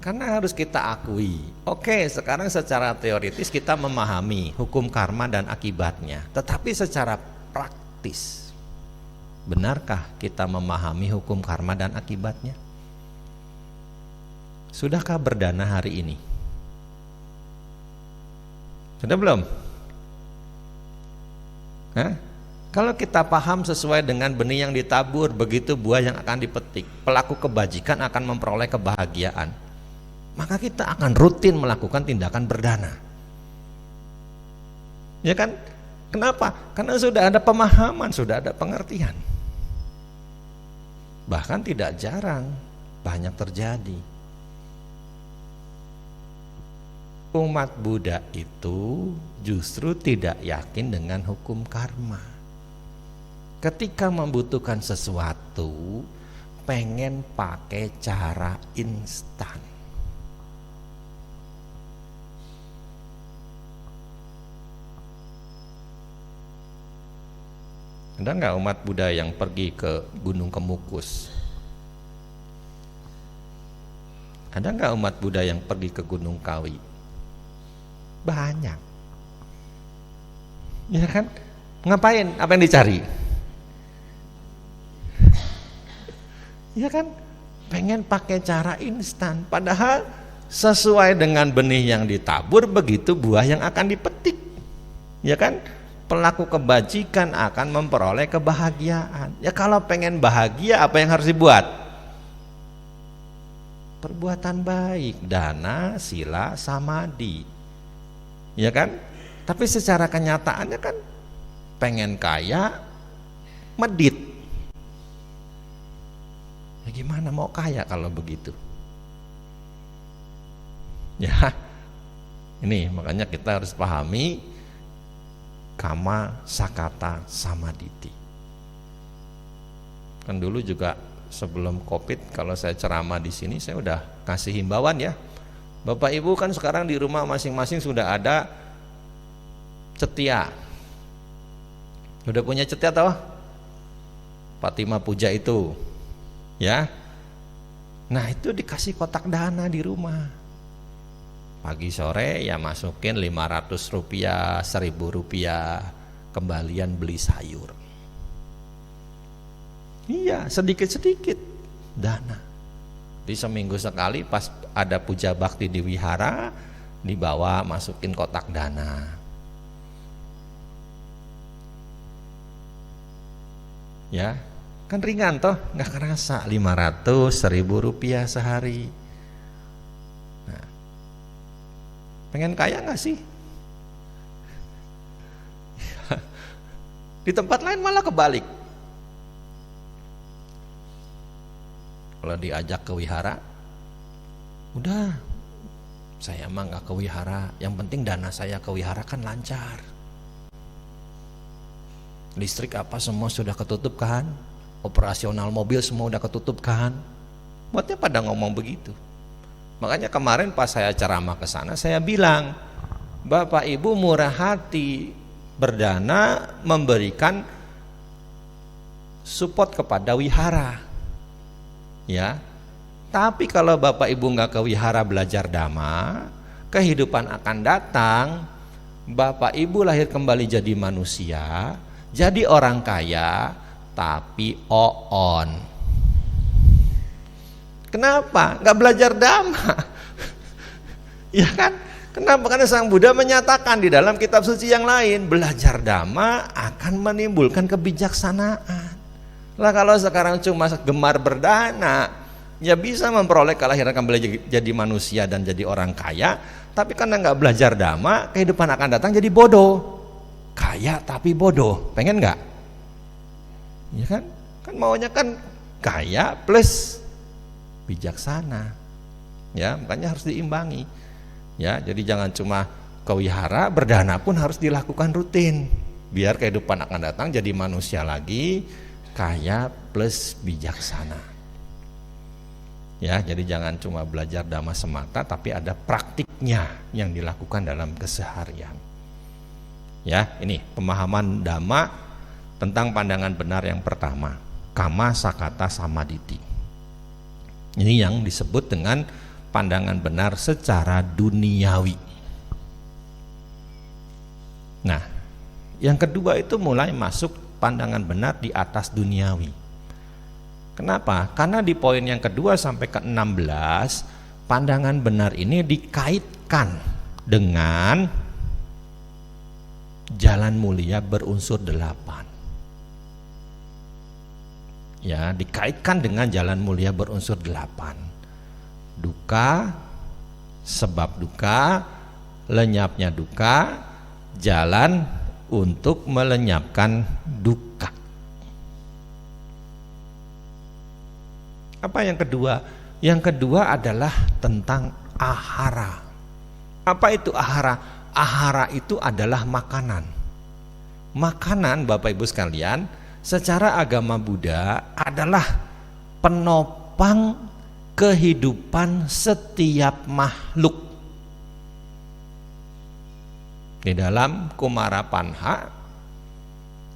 Karena harus kita akui, oke, sekarang secara teoritis kita memahami hukum karma dan akibatnya, tetapi secara praktis, benarkah kita memahami hukum karma dan akibatnya? Sudahkah berdana hari ini? Sudah belum? Hah? Kalau kita paham sesuai dengan benih yang ditabur, begitu buah yang akan dipetik. Pelaku kebajikan akan memperoleh kebahagiaan. Maka kita akan rutin melakukan tindakan berdana. Ya kan? Kenapa? Karena sudah ada pemahaman, sudah ada pengertian. Bahkan tidak jarang, banyak terjadi. Umat Buddha itu justru tidak yakin dengan hukum karma. Ketika membutuhkan sesuatu, pengen pakai cara instan. Ada nggak umat Buddha yang pergi ke Gunung Kemukus? Ada nggak umat Buddha yang pergi ke Gunung Kawi? Banyak. Ya kan? Ngapain? Apa yang dicari? Ya kan? Pengen pakai cara instan. Padahal sesuai dengan benih yang ditabur, begitu buah yang akan dipetik. Ya kan? Pelaku kebajikan akan memperoleh kebahagiaan. Ya kalau pengen bahagia, apa yang harus dibuat? Perbuatan baik, dana, sila, samadhi. Ya kan? Tapi secara kenyataannya kan pengen kaya, medit. Ya gimana mau kaya kalau begitu? Ya, ini makanya kita harus pahami Kama Sakata Samaditi. Kan dulu juga sebelum Covid, kalau saya ceramah di sini saya udah kasih himbauan ya. Bapak Ibu kan sekarang di rumah masing-masing sudah ada cetia. Udah punya cetia toh? Fatima Puja itu. Ya. Nah, itu dikasih kotak dana di rumah. Pagi sore ya masukin 500 rupiah, 1000 rupiah, kembalian beli sayur. Iya, sedikit-sedikit dana. Di seminggu sekali pas ada puja bakti di wihara, dibawa masukin kotak dana. Ya, kan ringan toh, nggak kerasa 500, 1000 rupiah sehari. Pengen kaya gak sih? Di tempat lain malah kebalik. Kalau diajak ke wihara, udah, saya mah gak ke wihara. Yang penting dana saya ke wihara kan lancar. Listrik apa semua sudah ketutup kan? Operasional mobil semua udah ketutup kan? Buatnya pada ngomong begitu. Makanya kemarin pas saya ceramah ke sana, saya bilang, Bapak Ibu murah hati, berdana, memberikan support kepada wihara. Ya. Tapi kalau Bapak Ibu nggak ke wihara belajar dhamma, kehidupan akan datang, Bapak Ibu lahir kembali jadi manusia, jadi orang kaya, tapi on. Kenapa? Nggak belajar dhamma. Ya kan? Kenapa? Karena Sang Buddha menyatakan di dalam kitab suci yang lain, belajar dhamma akan menimbulkan kebijaksanaan. Lah kalau sekarang cuma gemar berdana, ya bisa memperoleh kelahiran kembali jadi manusia dan jadi orang kaya, tapi karena nggak belajar dhamma, kehidupan akan datang jadi bodoh. Kaya tapi bodoh. Pengen nggak? Ya kan? Kan maunya kan kaya plus bijaksana. Ya, makanya harus diimbangi. Ya, jadi jangan cuma ke wihara, berdana pun harus dilakukan rutin. Biar kehidupan akan datang jadi manusia lagi, kaya plus bijaksana. Ya, jadi jangan cuma belajar dhamma semata, tapi ada praktiknya yang dilakukan dalam keseharian. Ya, ini pemahaman dhamma tentang pandangan benar yang pertama, Kama Sakata Samaditi. Ini yang disebut dengan pandangan benar secara duniawi. Nah, yang kedua itu mulai masuk pandangan benar di atas duniawi. Kenapa? Karena di poin yang kedua sampai ke 16, pandangan benar ini dikaitkan dengan jalan mulia berunsur 8. Ya, dikaitkan dengan jalan mulia berunsur 8. Duka, sebab duka, lenyapnya duka, jalan untuk melenyapkan duka. Apa yang kedua? Yang kedua adalah tentang ahara. Apa itu ahara? Ahara itu adalah makanan. Makanan, Bapak Ibu sekalian, secara agama Buddha adalah penopang kehidupan setiap makhluk. Di dalam Kumarapanha,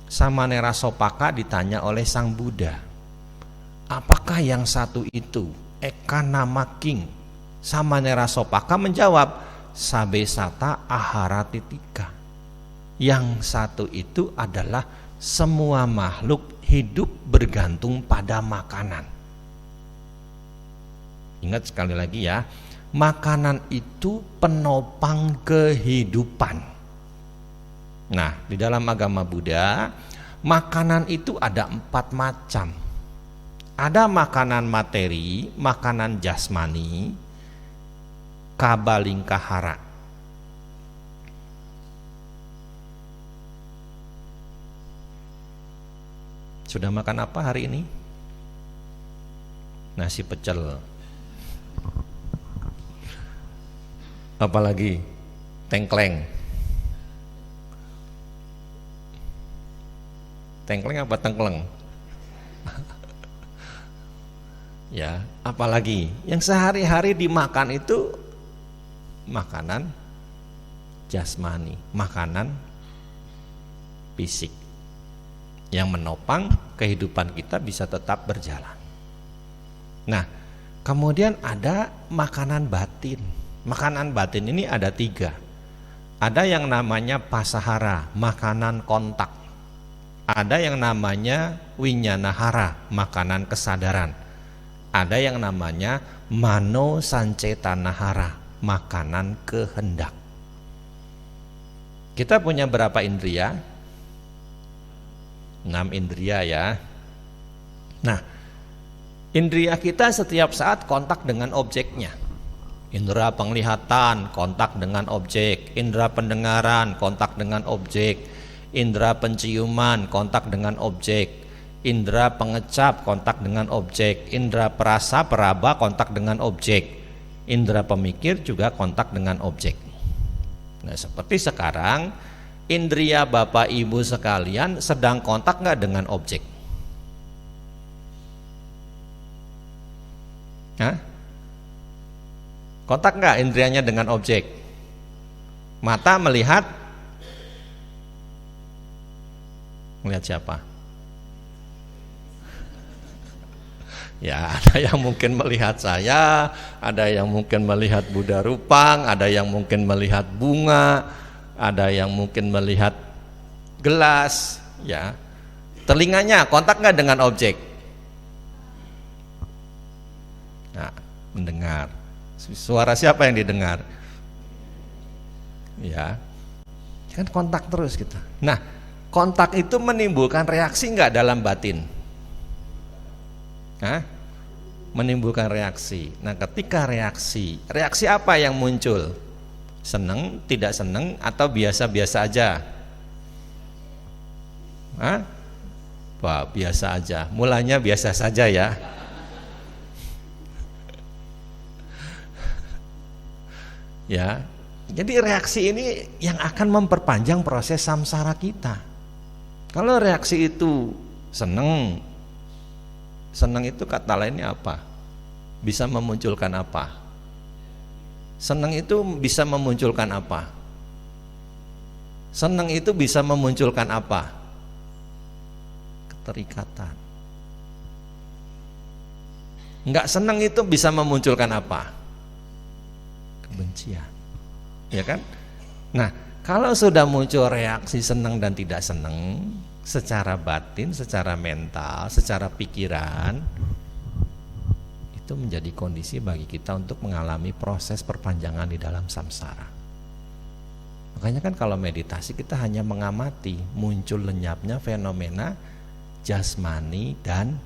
Samanera Sopaka ditanya oleh Sang Buddha, apakah yang satu itu? Eka nama king. Samanera Sopaka menjawab, sabesata ahara titika. Yang satu itu adalah semua makhluk hidup bergantung pada makanan. Ingat sekali lagi ya, makanan itu penopang kehidupan. Nah, di dalam agama Buddha, makanan itu ada 4 macam. Ada makanan materi, makanan jasmani, kabalingkahara. Sudah makan apa hari ini? Nasi pecel. Apalagi? Tengkleng. Tengkleng apa tengkleng? Ya, apalagi yang sehari-hari dimakan itu makanan jasmani, makanan fisik yang menopang kehidupan kita bisa tetap berjalan. Nah, kemudian ada makanan batin. Makanan batin ini ada 3. Ada yang namanya pasahara, makanan kontak. Ada yang namanya winyanahara, makanan kesadaran. Ada yang namanya mano sancetanahara, makanan kehendak. Kita punya berapa indria? 6 indria ya. Nah, indria kita setiap saat kontak dengan objeknya. Indera penglihatan kontak dengan objek, indera pendengaran kontak dengan objek, indera penciuman kontak dengan objek, indera pengecap kontak dengan objek, indera perasa peraba kontak dengan objek, indera pemikir juga kontak dengan objek. Nah, seperti sekarang indria Bapak Ibu sekalian sedang kontak nggak dengan objek? Hah? Kontak nggak indrianya dengan objek? Mata melihat siapa? Ya, ada yang mungkin melihat saya, ada yang mungkin melihat Buddha Rupang, ada yang mungkin melihat bunga, ada yang mungkin melihat gelas, ya. Telinganya kontak nggak dengan objek? Nah, mendengar. Suara siapa yang didengar? Ya, kan kontak terus kita. Nah, kontak itu menimbulkan reaksi nggak dalam batin? Hah? Menimbulkan reaksi. Nah, ketika reaksi apa yang muncul? Seneng, tidak seneng, atau biasa-biasa aja? Hah? Wah, biasa aja. Mulanya biasa saja ya. Ya, jadi reaksi ini yang akan memperpanjang proses samsara kita. Kalau reaksi itu seneng itu kata lainnya apa? Bisa memunculkan apa? Seneng itu bisa memunculkan apa? Seneng itu bisa memunculkan apa? Keterikatan. Enggak seneng itu bisa memunculkan apa? manusia. Ya kan? Nah, kalau sudah muncul reaksi senang dan tidak senang secara batin, secara mental, secara pikiran, itu menjadi kondisi bagi kita untuk mengalami proses perpanjangan di dalam samsara. Makanya kan kalau meditasi kita hanya mengamati muncul lenyapnya fenomena jasmani dan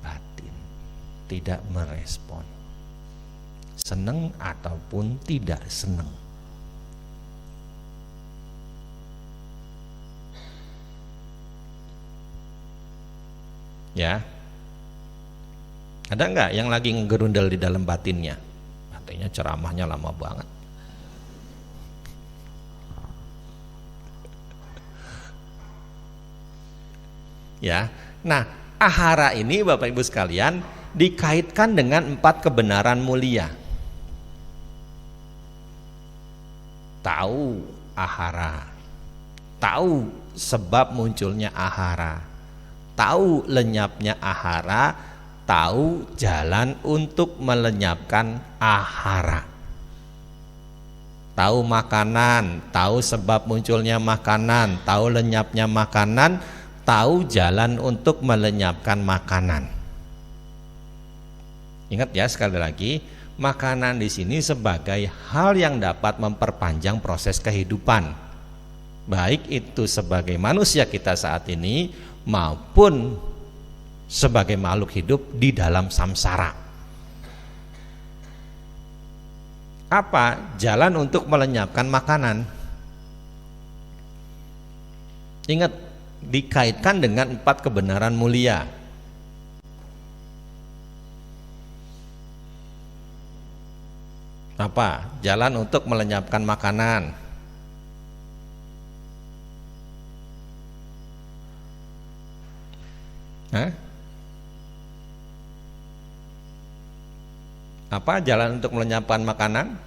batin, tidak merespon senang ataupun tidak senang. Ya, ada nggak yang lagi ngegerundel di dalam batinnya? Artinya ceramahnya lama banget. Ya, nah ahara ini Bapak Ibu sekalian dikaitkan dengan 4 kebenaran mulia. Tahu ahara, tahu sebab munculnya ahara, tahu lenyapnya ahara, tahu jalan untuk melenyapkan ahara. Tahu makanan, tahu sebab munculnya makanan, tahu lenyapnya makanan, tahu jalan untuk melenyapkan makanan. Ingat ya sekali lagi, makanan di sini sebagai hal yang dapat memperpanjang proses kehidupan, baik itu sebagai manusia kita saat ini maupun sebagai makhluk hidup di dalam samsara. Apa jalan untuk melenyapkan makanan? Ingat, dikaitkan dengan 4 kebenaran mulia. Apa jalan untuk melenyapkan makanan? Hah? Apa jalan untuk melenyapkan makanan?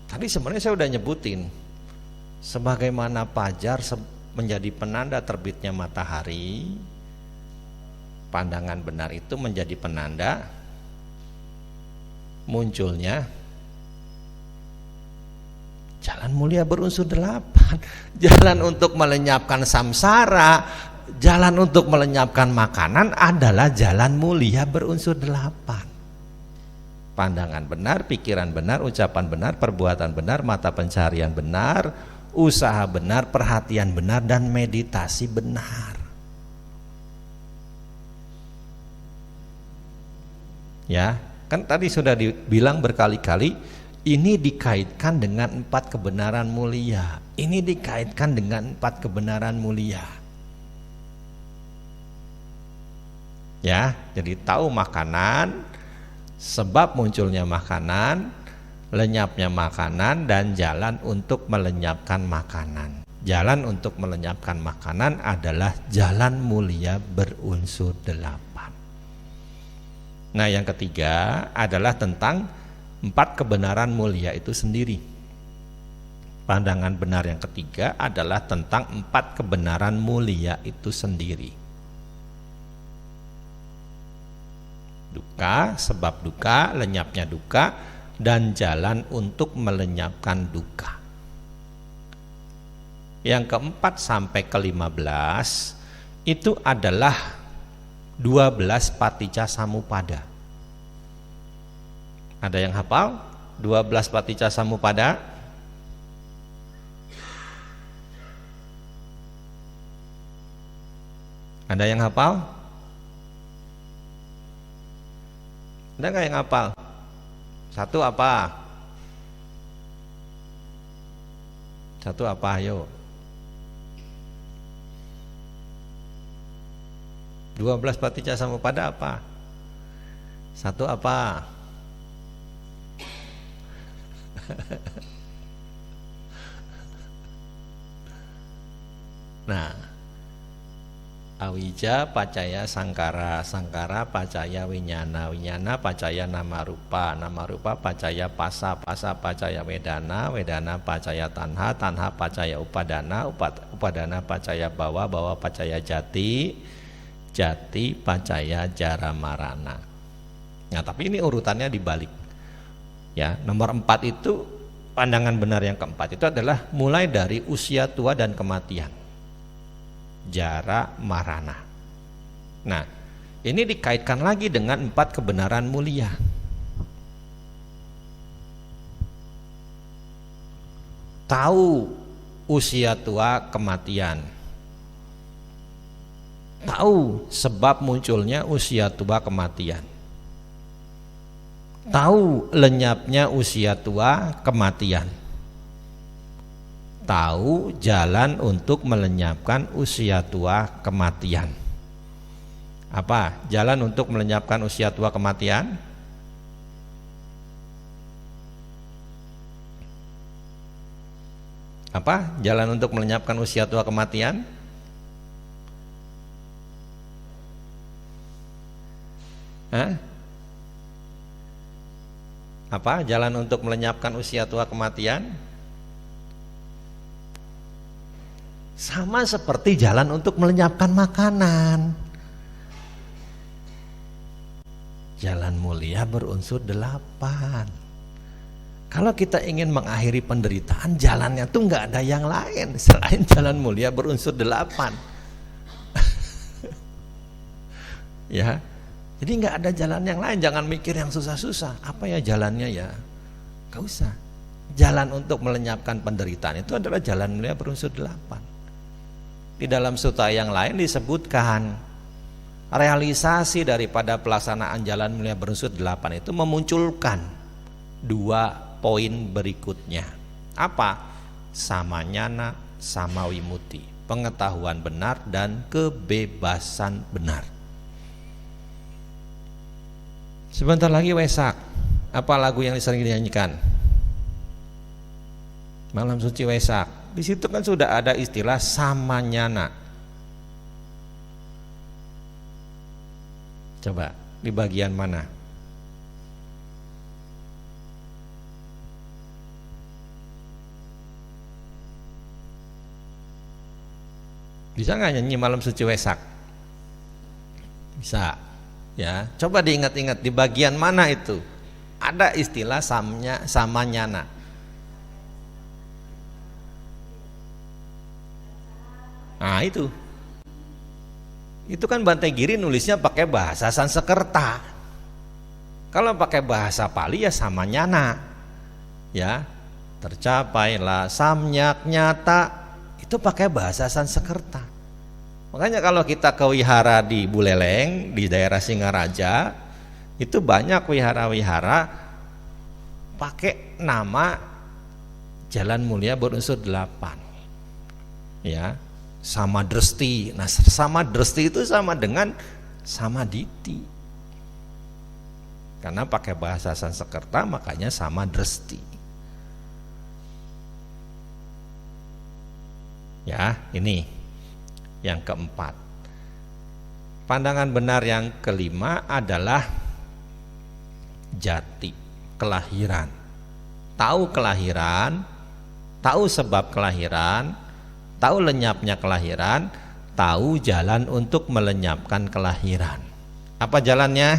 Tadi sebenarnya saya udah nyebutin, sebagaimana fajar menjadi penanda terbitnya matahari, pandangan benar itu menjadi penanda munculnya jalan mulia berunsur 8. Jalan untuk melenyapkan samsara, jalan untuk melenyapkan makanan adalah jalan mulia berunsur 8. Pandangan benar, pikiran benar, ucapan benar, perbuatan benar, mata pencarian benar, usaha benar, perhatian benar, dan meditasi benar. Ya, kan tadi sudah dibilang berkali-kali, ini dikaitkan dengan 4 kebenaran mulia. Ini dikaitkan dengan 4 kebenaran mulia. Ya, jadi tahu makanan, sebab munculnya makanan, lenyapnya makanan, dan jalan untuk melenyapkan makanan. Jalan untuk melenyapkan makanan adalah jalan mulia berunsur 8. Nah, yang ketiga adalah tentang 4 kebenaran mulia itu sendiri. Pandangan benar yang ketiga adalah tentang 4 kebenaran mulia itu sendiri. Duka, sebab duka, lenyapnya duka, dan jalan untuk melenyapkan duka. Yang keempat sampai ke-15 itu adalah 12 paticca samuppada. Ada yang hafal 12 paticca samuppada? Ada yang hafal? Ada nggak yang hafal? Satu apa? Satu apa? Ayo. 12 paticca samuppada apa? Satu apa? Nah, awija pacaya sangkara, sangkara pacaya winyana, winyana pacaya nama rupa pacaya pasa, pasa pacaya wedana, wedana pacaya tanha, tanha pacaya upadana, upadana pacaya bawa, bawa pacaya jati, jati pacaya jara marana. Nah, tapi ini urutannya dibalik. Ya, nomor 4 itu pandangan benar yang keempat itu adalah mulai dari usia tua dan kematian. Jara marana. Nah, ini dikaitkan lagi dengan 4 kebenaran mulia. Tahu usia tua kematian, tahu sebab munculnya usia tua kematian, tahu lenyapnya usia tua kematian, tahu jalan untuk melenyapkan usia tua kematian. Apa jalan untuk melenyapkan usia tua kematian? Apa jalan untuk melenyapkan usia tua kematian? Hah? Apa jalan untuk melenyapkan usia tua kematian? Sama seperti jalan untuk melenyapkan makanan. Jalan mulia berunsur 8. Kalau kita ingin mengakhiri penderitaan, jalannya tuh nggak ada yang lain selain jalan mulia berunsur 8. Ya, jadi nggak ada jalan yang lain. Jangan mikir yang susah-susah. Apa ya jalannya ya? Gak usah. Jalan untuk melenyapkan penderitaan itu adalah jalan mulia berunsur 8. Di dalam sutta yang lain disebutkan realisasi daripada pelaksanaan jalan mulia berunsur 8 itu memunculkan 2 poin berikutnya. Apa? Samanyana, samawimuti, pengetahuan benar dan kebebasan benar. Sebentar lagi Wesak. Apa lagu yang sering dinyanyikan? Malam suci Wesak. Di situ kan sudah ada istilah samanyana. Coba di bagian mana? Bisa nggak nyanyi malam suci Wesak? Bisa, ya. Coba diingat-ingat di bagian mana itu ada istilah samanyana. Nah itu kan Bante Giri nulisnya pakai bahasa Sanskerta. Kalau pakai bahasa Pali ya samanyana, ya. Tercapailah samyak nyata. Itu pakai bahasa Sanskerta. Makanya kalau kita ke wihara di Buleleng, di daerah Singaraja, itu banyak wihara-wihara pakai nama jalan mulia berunsur 8. Ya, Samadresti. Nah, Samadresti itu sama dengan Samaditi. Karena pakai bahasa Sanskerta makanya Samadresti. Ya, ini yang keempat. Pandangan benar yang kelima adalah jati, kelahiran. Tahu kelahiran, tahu sebab kelahiran, tahu lenyapnya kelahiran, tahu jalan untuk melenyapkan kelahiran. Apa jalannya?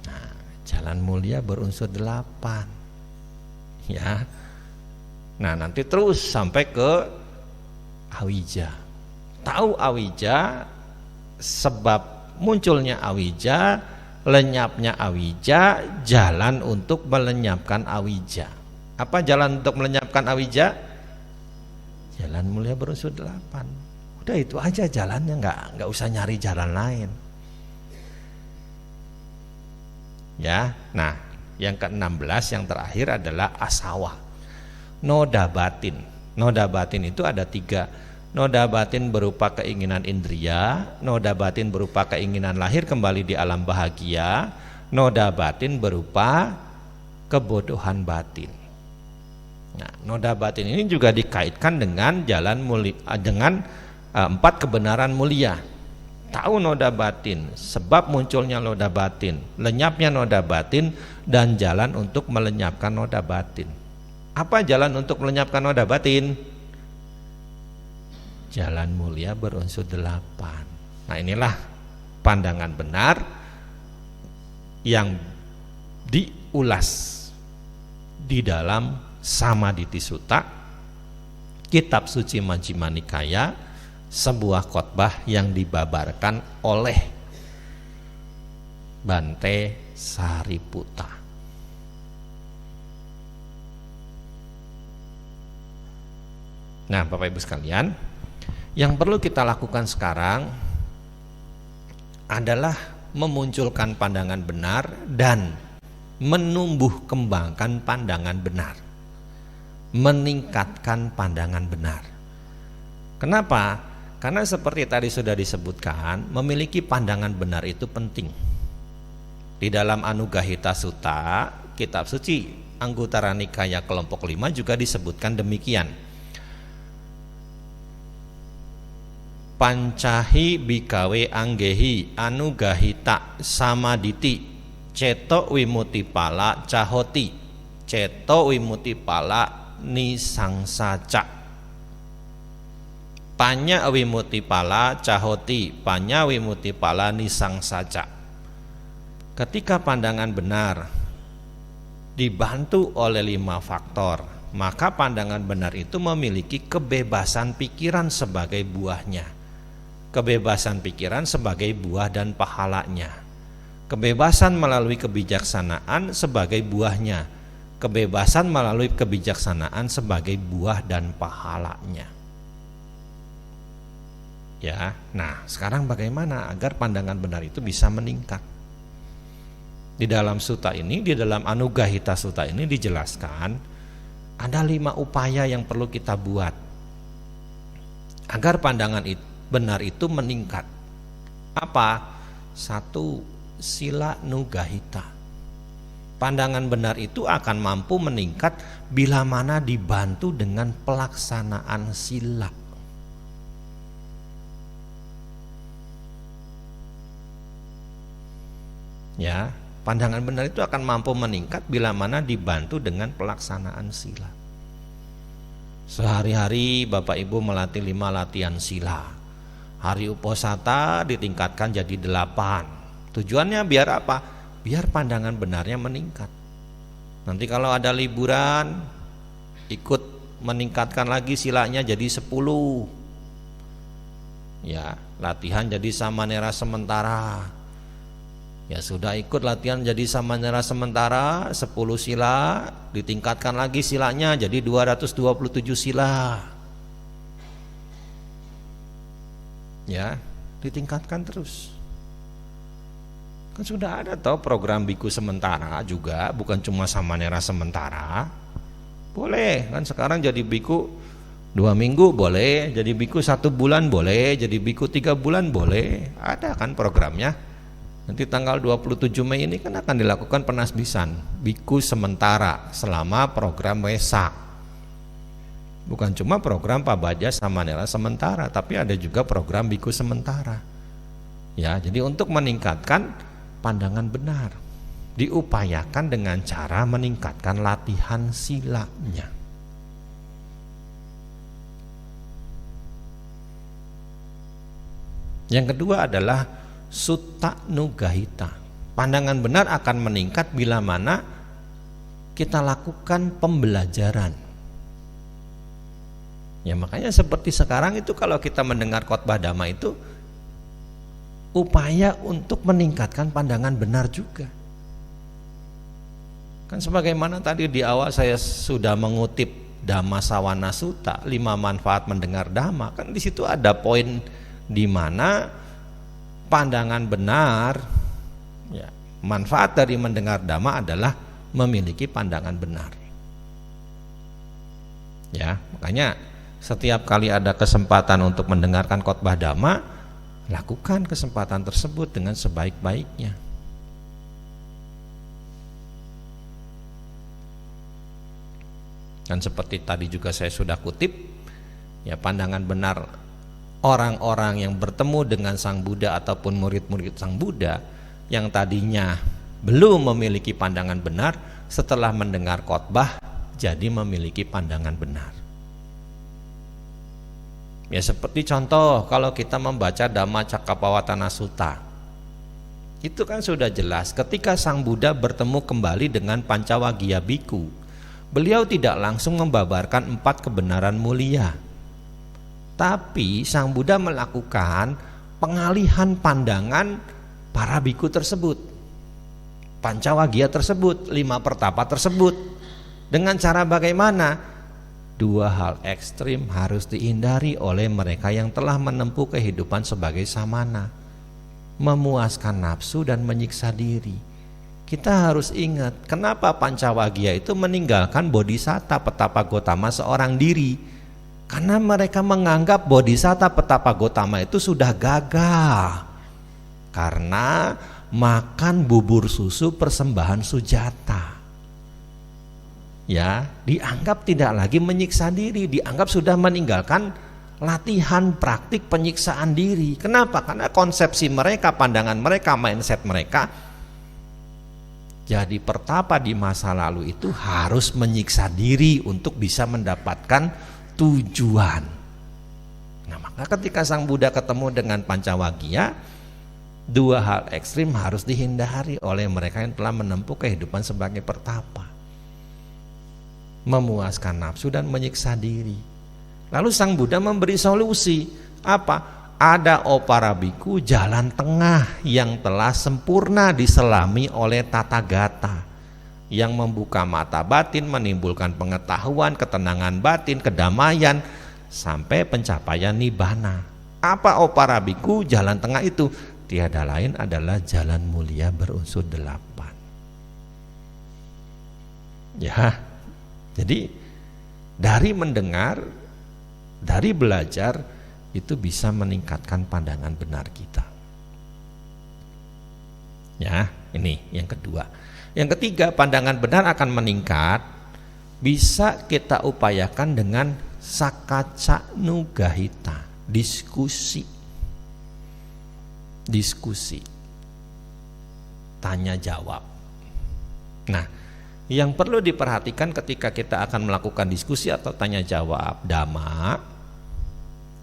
Nah, jalan mulia berunsur 8. Ya. Nah, nanti terus sampai ke awija. Tahu awija, sebab munculnya awija, lenyapnya awija, jalan untuk melenyapkan awija. Apa jalan untuk melenyapkan awija? Jalan mulia berunsur 8. Udah itu aja jalannya, nggak usah nyari jalan lain. Ya, nah yang ke-16 yang terakhir adalah asawa. Noda batin. Noda batin itu ada 3. Noda batin berupa keinginan indria, noda batin berupa keinginan lahir kembali di alam bahagia, noda batin berupa kebodohan batin. Nah, noda batin ini juga dikaitkan dengan jalan mulia, dengan 4 kebenaran mulia. Tahu noda batin, sebab munculnya noda batin, lenyapnya noda batin, dan jalan untuk melenyapkan noda batin. Apa jalan untuk melenyapkan noda batin? Jalan mulia berunsur 8. Nah, inilah pandangan benar yang diulas di dalam Samaditi Sutta, kitab suci Majjhima Nikaya, sebuah khotbah yang dibabarkan oleh Bante Sariputta. Nah, Bapak Ibu sekalian, yang perlu kita lakukan sekarang adalah memunculkan pandangan benar dan menumbuh kembangkan pandangan benar, meningkatkan pandangan benar. Kenapa? Karena seperti tadi sudah disebutkan, memiliki pandangan benar itu penting. Di dalam Anuggahita Sutta, kitab suci Anguttara Nikaya kelompok 5 juga disebutkan demikian. Pancahi bikawe anggehi anuggahita samaditi ceto wimutipala cahoti ceto wimutipala nisangsaca. Panya wimutipala cahoti panya wimutipala nisangsaca. Ketika pandangan benar dibantu oleh 5 faktor, maka pandangan benar itu memiliki kebebasan pikiran sebagai buahnya. Kebebasan pikiran sebagai buah dan pahalanya. Kebebasan melalui kebijaksanaan sebagai buahnya. Kebebasan melalui kebijaksanaan sebagai buah dan pahalanya. Ya, nah sekarang bagaimana agar pandangan benar itu bisa meningkat? Di dalam sutta ini, di dalam Anuggahita Sutta ini dijelaskan ada 5 upaya yang perlu kita buat agar pandangan benar itu meningkat. Apa? 1. Sila Nuggahita. Pandangan benar itu akan mampu meningkat bila mana dibantu dengan pelaksanaan sila. Ya, pandangan benar itu akan mampu meningkat bila mana dibantu dengan pelaksanaan sila. Sehari-hari Bapak Ibu melatih 5 latihan sila. Hari Uposatha ditingkatkan jadi 8. Tujuannya biar apa? Biar pandangan benarnya meningkat. Nanti kalau ada liburan, ikut meningkatkan lagi silanya jadi 10. Ya, latihan jadi samanera sementara. Ya sudah ikut latihan jadi samanera sementara 10 sila, ditingkatkan lagi silanya jadi 227 sila. Ya, ditingkatkan terus. Kan sudah ada toh program biku sementara juga, bukan cuma samanera sementara. Boleh, kan sekarang jadi biku 2 minggu boleh, jadi biku 1 bulan boleh, jadi biku 3 bulan boleh. Ada kan programnya. Nanti tanggal 27 Mei ini kan akan dilakukan penasbisan biku sementara selama program Wesak. Bukan cuma program Pabaja Samanera sementara, tapi ada juga program biku sementara. Ya, jadi untuk meningkatkan pandangan benar diupayakan dengan cara meningkatkan latihan silanya. Yang kedua adalah Sutta Nuggahita. Pandangan benar akan meningkat bila mana kita lakukan pembelajaran. Ya makanya seperti sekarang itu kalau kita mendengar khotbah Dhamma itu upaya untuk meningkatkan pandangan benar juga. Kan sebagaimana tadi di awal saya sudah mengutip Dhamma Sawana Sutta, 5 manfaat mendengar Dhamma. Kan di situ ada poin di mana pandangan benar, ya, manfaat dari mendengar Dhamma adalah memiliki pandangan benar. Ya, makanya setiap kali ada kesempatan untuk mendengarkan khotbah Dhamma, lakukan kesempatan tersebut dengan sebaik-baiknya. Dan seperti tadi juga saya sudah kutip, ya pandangan benar orang-orang yang bertemu dengan Sang Buddha ataupun murid-murid Sang Buddha yang tadinya belum memiliki pandangan benar, setelah mendengar khotbah jadi memiliki pandangan benar. Ya seperti contoh kalau kita membaca Dhamma Cakkappavattana Sutta, Itu kan sudah jelas ketika Sang Buddha bertemu kembali dengan Pancawagya Bhikkhu. Beliau tidak langsung membabarkan 4 kebenaran mulia. Tapi Sang Buddha melakukan pengalihan pandangan para bhikkhu tersebut, Pancawagya tersebut, 5 pertapa tersebut. Dengan cara bagaimana? 2 hal ekstrim harus dihindari oleh mereka yang telah menempuh kehidupan sebagai samana. Memuaskan nafsu dan menyiksa diri. Kita harus ingat kenapa Pancawagya itu meninggalkan Bodhisatta Petapa Gotama seorang diri. Karena mereka menganggap Bodhisatta Petapa Gotama itu sudah gagal. Karena makan bubur susu persembahan Sujata. Ya, dianggap tidak lagi menyiksa diri, dianggap sudah meninggalkan latihan praktik penyiksaan diri. Kenapa? Karena konsepsi mereka, pandangan mereka, mindset mereka, jadi pertapa di masa lalu itu harus menyiksa diri untuk bisa mendapatkan tujuan. Nah, maka ketika Sang Buddha ketemu dengan Pancawagya, 2 hal ekstrim harus dihindari oleh mereka yang telah menempuh kehidupan sebagai pertapa. Memuaskan nafsu dan menyiksa diri. Lalu Sang Buddha memberi solusi. Apa? Ada para bhikkhu jalan tengah yang telah sempurna diselami oleh Tathagata, yang membuka mata batin, menimbulkan pengetahuan, ketenangan batin, kedamaian, sampai pencapaian nibbana. Apa para bhikkhu? Jalan tengah itu tiada lain adalah jalan mulia berunsur 8. Ya, jadi dari mendengar, dari belajar, itu bisa meningkatkan pandangan benar kita. Ya, ini yang kedua. Yang ketiga, pandangan benar akan meningkat bisa kita upayakan dengan Sakaca Nugahita, diskusi, tanya jawab. Nah, yang perlu diperhatikan ketika kita akan melakukan diskusi atau tanya jawab Dhamma,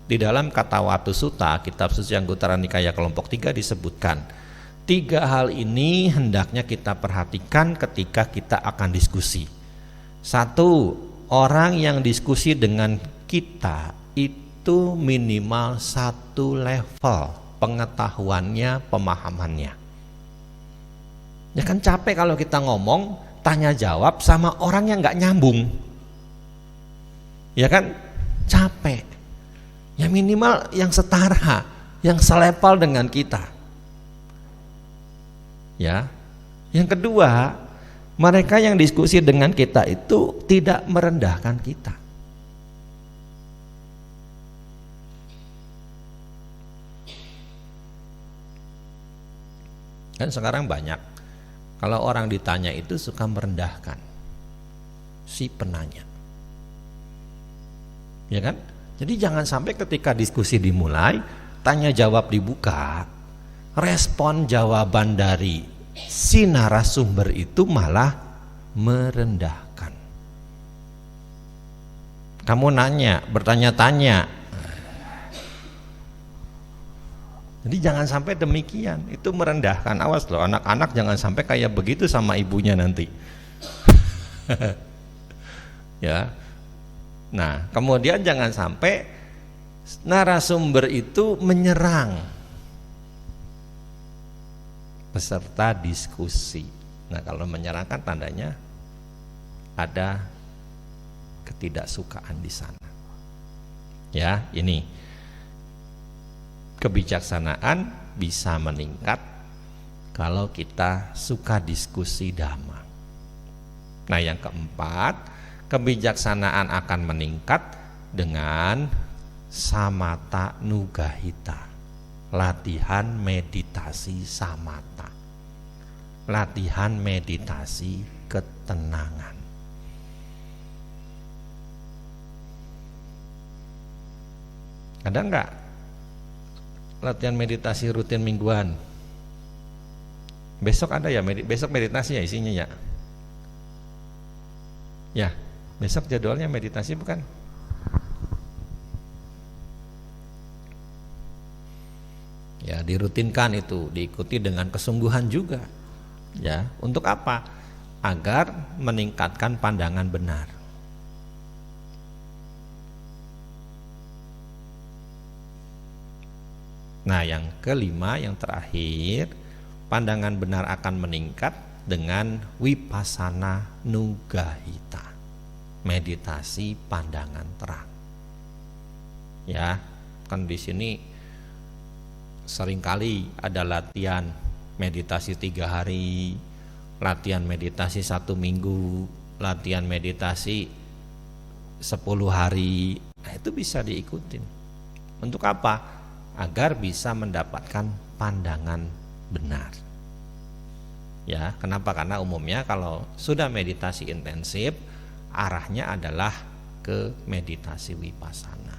di dalam Katawatu Sutta, kitab suci Anggutara Nikaya kelompok 3 disebutkan 3 hal ini hendaknya kita perhatikan ketika kita akan diskusi. 1, orang yang diskusi dengan kita itu minimal 1 level pengetahuannya, pemahamannya. Ya kan capek kalau kita ngomong tanya jawab sama orang yang nggak nyambung. Ya kan capek. Ya minimal yang setara, yang selevel dengan kita. Ya. Yang kedua, mereka yang diskusi dengan kita itu tidak merendahkan kita. Kan sekarang banyak kalau orang ditanya itu suka merendahkan si penanya. Ya kan? Jadi jangan sampai ketika diskusi dimulai, tanya jawab dibuka, respon jawaban dari si narasumber itu malah merendahkan. Kamu nanya, bertanya-tanya. Jadi jangan sampai demikian, itu merendahkan. Awas loh, anak-anak jangan sampai kayak begitu sama ibunya nanti. Ya. Nah, kemudian jangan sampai narasumber itu menyerang peserta diskusi. Nah, kalau menyerang kan tandanya ada ketidaksukaan di sana. Ya, ini kebijaksanaan bisa meningkat kalau kita suka diskusi Dhamma. Nah, yang keempat, kebijaksanaan akan meningkat dengan Samatha Nugahita, latihan meditasi samatha, latihan meditasi ketenangan. Ada enggak latihan meditasi rutin mingguan? Besok ada ya, besok meditasi ya isinya ya? Ya, besok jadwalnya meditasi bukan? Ya, dirutinkan itu, diikuti dengan kesungguhan juga. Ya, untuk apa? Agar meningkatkan pandangan benar. Nah, yang kelima, yang terakhir, pandangan benar akan meningkat dengan Vipassana Nugahita, meditasi pandangan terang. Ya, kan di sini seringkali ada latihan meditasi 3 hari, latihan meditasi 1 minggu, latihan meditasi 10 hari. Nah, itu bisa diikutin. Untuk apa? Agar bisa mendapatkan pandangan benar. Ya, kenapa? Karena umumnya kalau sudah meditasi intensif, arahnya adalah ke meditasi vipassana,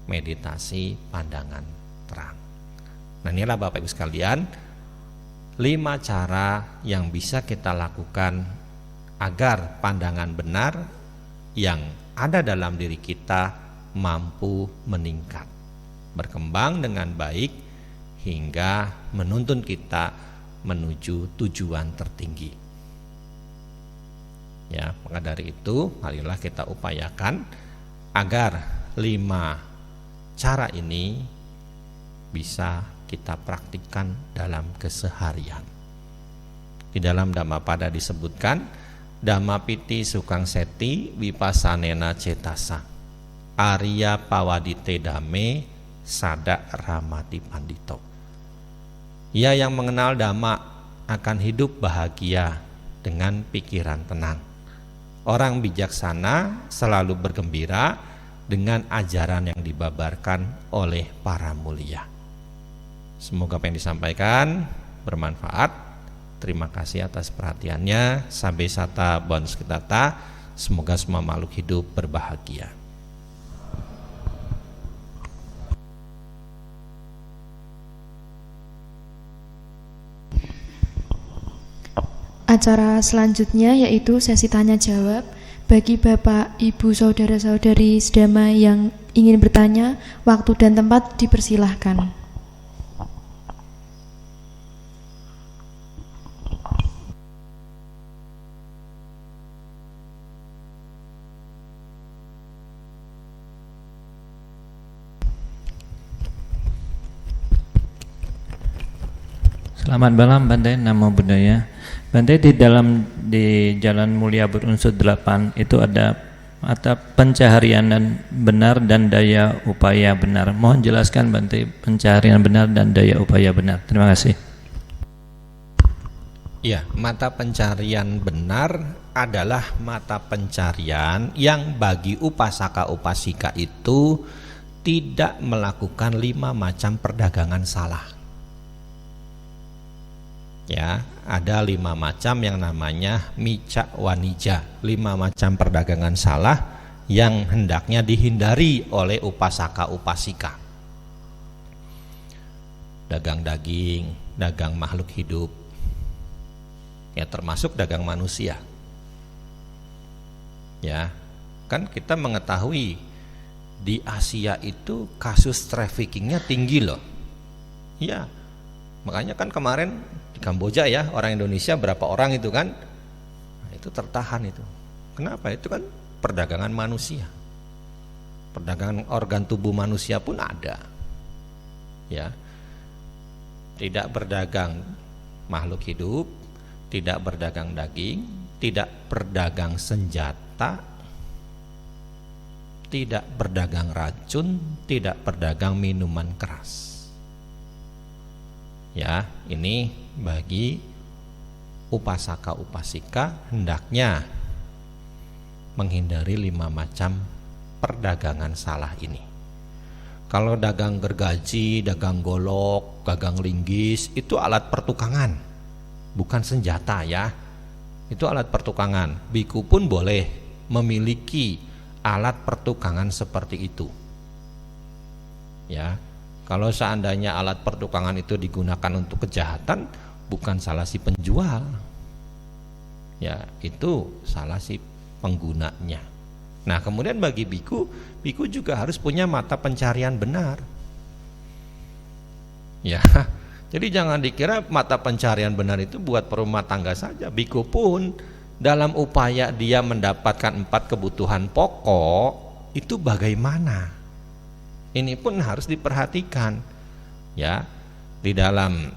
meditasi pandangan terang. Nah, inilah Bapak Ibu sekalian, 5 cara yang bisa kita lakukan agar pandangan benar yang ada dalam diri kita mampu meningkat, berkembang dengan baik hingga menuntun kita menuju tujuan tertinggi. Ya, maka dari itu marilah kita upayakan agar 5 cara ini bisa kita praktikkan dalam keseharian. Di dalam Dhammapada disebutkan Dhammapiti Sukang Seti Vipassanena Cetasa Arya Pawadite Dame Sada Ramati Pandito. Ia yang mengenal Dhamma akan hidup bahagia dengan pikiran tenang. Orang bijaksana selalu bergembira dengan ajaran yang dibabarkan oleh para mulia. Semoga apa yang disampaikan bermanfaat. Terima kasih atas perhatiannya. Sabbe sata bonskitata. Semoga semua makhluk hidup berbahagia. Acara selanjutnya yaitu sesi tanya jawab. Bagi Bapak, Ibu, Saudara-saudari sedama yang ingin bertanya, waktu dan tempat dipersilahkan. Selamat malam Bante, Namo Buddhaya. Bante, di Jalan Mulia berunsur 8 itu ada mata pencaharian dan benar dan daya upaya benar. Mohon jelaskan Bante, pencaharian benar dan daya upaya benar. Terima kasih. Ya, mata pencarian benar adalah mata pencarian yang bagi upasaka upasika itu tidak melakukan 5 macam perdagangan salah. Ya, ada 5 macam yang namanya mica wanija, 5 macam perdagangan salah yang hendaknya dihindari oleh upasaka upasika. Dagang daging, dagang makhluk hidup, ya termasuk dagang manusia. Ya, kan kita mengetahui di Asia itu kasus traffickingnya tinggi loh. Ya, makanya kan kemarin di Kamboja ya, orang Indonesia berapa orang itu kan, nah, itu tertahan itu. Kenapa? Itu kan perdagangan manusia, perdagangan organ tubuh manusia pun ada. Ya, tidak berdagang makhluk hidup, tidak berdagang daging, tidak berdagang senjata, tidak berdagang racun, tidak berdagang minuman keras. Ya, ini bagi upasaka upasika hendaknya menghindari 5 macam perdagangan salah ini. Kalau dagang gergaji, dagang golok, dagang linggis, itu alat pertukangan, bukan senjata ya. Itu alat pertukangan. Biku pun boleh memiliki alat pertukangan seperti itu. Ya. Kalau seandainya alat pertukangan itu digunakan untuk kejahatan, bukan salah si penjual. Ya, itu salah si penggunanya. Nah, kemudian bagi biku juga harus punya mata pencarian benar. Ya, jadi jangan dikira mata pencarian benar itu buat perumah tangga saja. Biku pun dalam upaya dia mendapatkan 4 kebutuhan pokok itu bagaimana? Ini pun harus diperhatikan. Ya, di dalam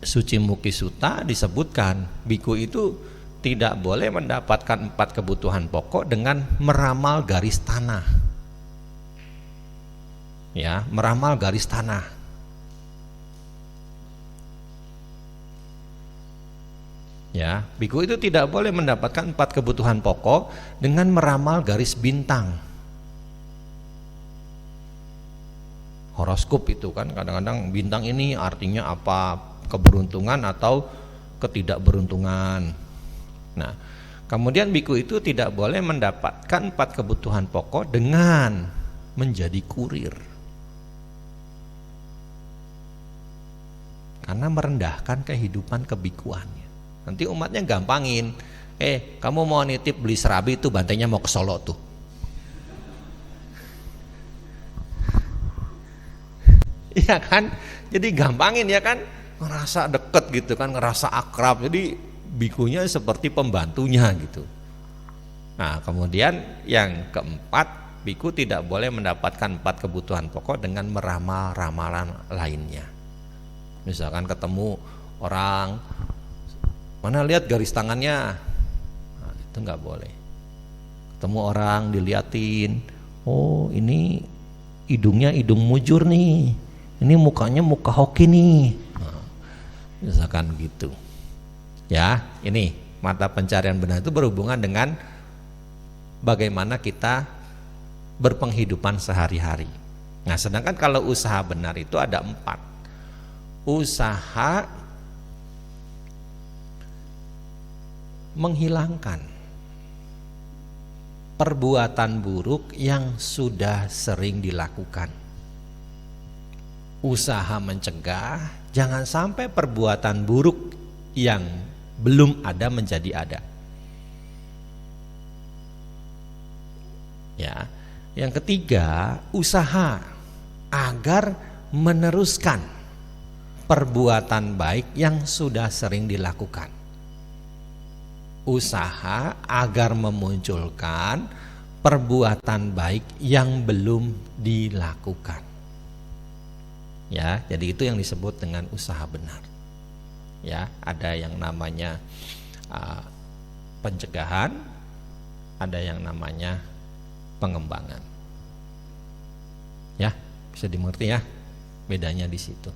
Suci Muki Sutta disebutkan biku itu tidak boleh mendapatkan 4 kebutuhan pokok dengan meramal garis tanah. Ya, meramal garis tanah. Ya, biku itu tidak boleh mendapatkan 4 kebutuhan pokok dengan meramal garis bintang. Horoskop itu kan kadang-kadang bintang ini artinya apa, keberuntungan atau ketidakberuntungan. Nah, kemudian biku itu tidak boleh mendapatkan 4 kebutuhan pokok dengan menjadi kurir, karena merendahkan kehidupan kebikuannya. Nanti umatnya gampangin, kamu mau nitip beli serabi itu bantainya mau ke Solo tuh. Iya kan, jadi gampangin ya kan, ngerasa deket gitu kan, ngerasa akrab, jadi bikunya seperti pembantunya gitu. Nah kemudian yang keempat, biku tidak boleh mendapatkan 4 kebutuhan pokok dengan meramal ramalan lainnya. Misalkan ketemu orang, mana lihat garis tangannya, nah, itu nggak boleh. Ketemu orang diliatin, oh ini hidungnya hidung mujur nih, ini mukanya muka hoki nih, nah, misalkan gitu. Ya, ini mata pencarian benar itu berhubungan dengan bagaimana kita berpenghidupan sehari-hari. Nah, sedangkan kalau usaha benar itu ada 4. Usaha menghilangkan perbuatan buruk yang sudah sering dilakukan. Usaha mencegah jangan sampai perbuatan buruk yang belum ada menjadi ada. Ya, yang ketiga, usaha agar meneruskan perbuatan baik yang sudah sering dilakukan. Usaha agar memunculkan perbuatan baik yang belum dilakukan. Ya, jadi itu yang disebut dengan usaha benar. Ya, ada yang namanya pencegahan, ada yang namanya pengembangan. Ya, bisa dimengerti ya, bedanya di situ.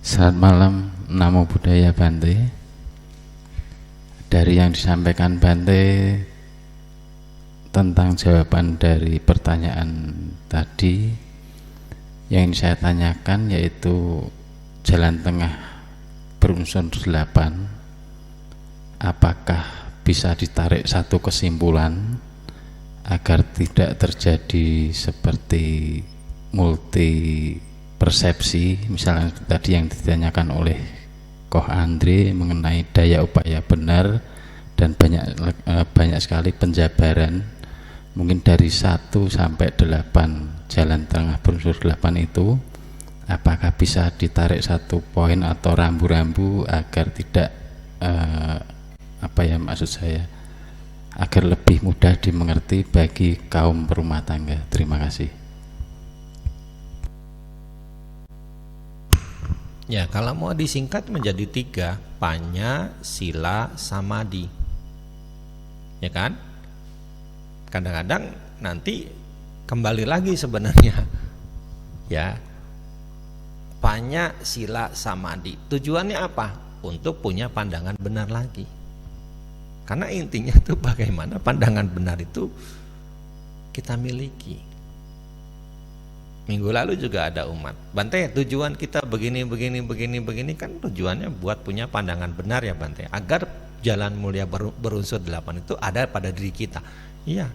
Selamat malam, Namo Buddhaya Bante. Dari yang disampaikan Bante tentang jawaban dari pertanyaan tadi, yang saya tanyakan yaitu jalan tengah berunsur 8, apakah bisa ditarik satu kesimpulan agar tidak terjadi seperti multi persepsi, misalnya tadi yang ditanyakan oleh Koh Andre mengenai daya upaya benar dan banyak sekali penjabaran, mungkin dari 1 sampai 8 jalan tengah berunsur 8 itu, apakah bisa ditarik satu poin atau rambu-rambu agar tidak maksud saya, agar lebih mudah dimengerti bagi kaum berumah tangga. Terima kasih. Ya, kalau mau disingkat menjadi 3, panya, sila, samadhi. Ya kan? Kadang-kadang nanti kembali lagi sebenarnya. Ya. Panya, sila, samadhi. Tujuannya apa? Untuk punya pandangan benar lagi. Karena intinya itu bagaimana pandangan benar itu kita miliki. Minggu lalu juga ada umat, Bante, tujuan kita begini kan tujuannya buat punya pandangan benar ya Bante, agar jalan mulia berunsur 8 itu ada pada diri kita. Iya,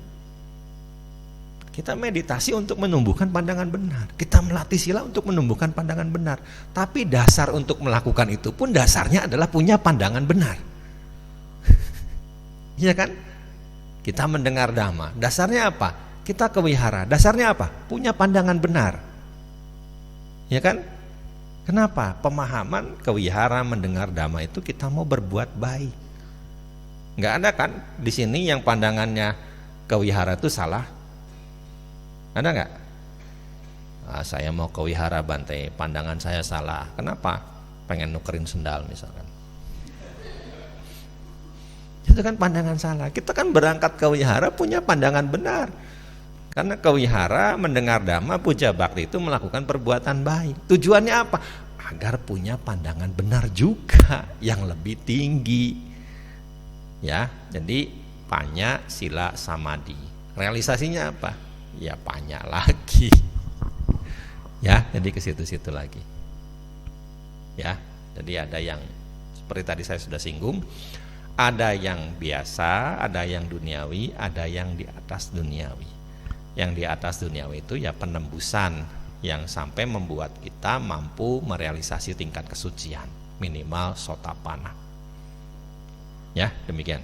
kita meditasi untuk menumbuhkan pandangan benar. Kita Kita melatih sila untuk menumbuhkan pandangan benar. Tapi dasar untuk melakukan itu pun dasarnya adalah punya pandangan benar. Iya kan? Kita mendengar dhamma, dasarnya apa? Kita ke wihara, dasarnya apa? Punya pandangan benar. Ya kan? Kenapa? Pemahaman ke wihara mendengar dhamma itu kita mau berbuat baik. Nggak ada kan di sini yang pandangannya ke wihara itu salah? Ada nggak? Saya mau ke wihara Bante, pandangan saya salah. Kenapa? Pengen nukerin sendal misalkan. Itu kan pandangan salah. Kita kan berangkat ke wihara punya pandangan benar. Karena ke wihara mendengar dhamma puja bakti itu melakukan perbuatan baik. Tujuannya apa? Agar punya pandangan benar juga yang lebih tinggi. Ya, jadi panya, sila, samadhi. Realisasinya apa? Ya panya lagi. Ya, jadi ke situ-situ lagi. Ya, jadi ada yang seperti tadi saya sudah singgung, ada yang biasa, ada yang duniawi, ada yang di atas duniawi. Yang di atas duniawi itu ya penembusan yang sampai membuat kita mampu merealisasi tingkat kesucian, minimal sotapanna. Ya, demikian.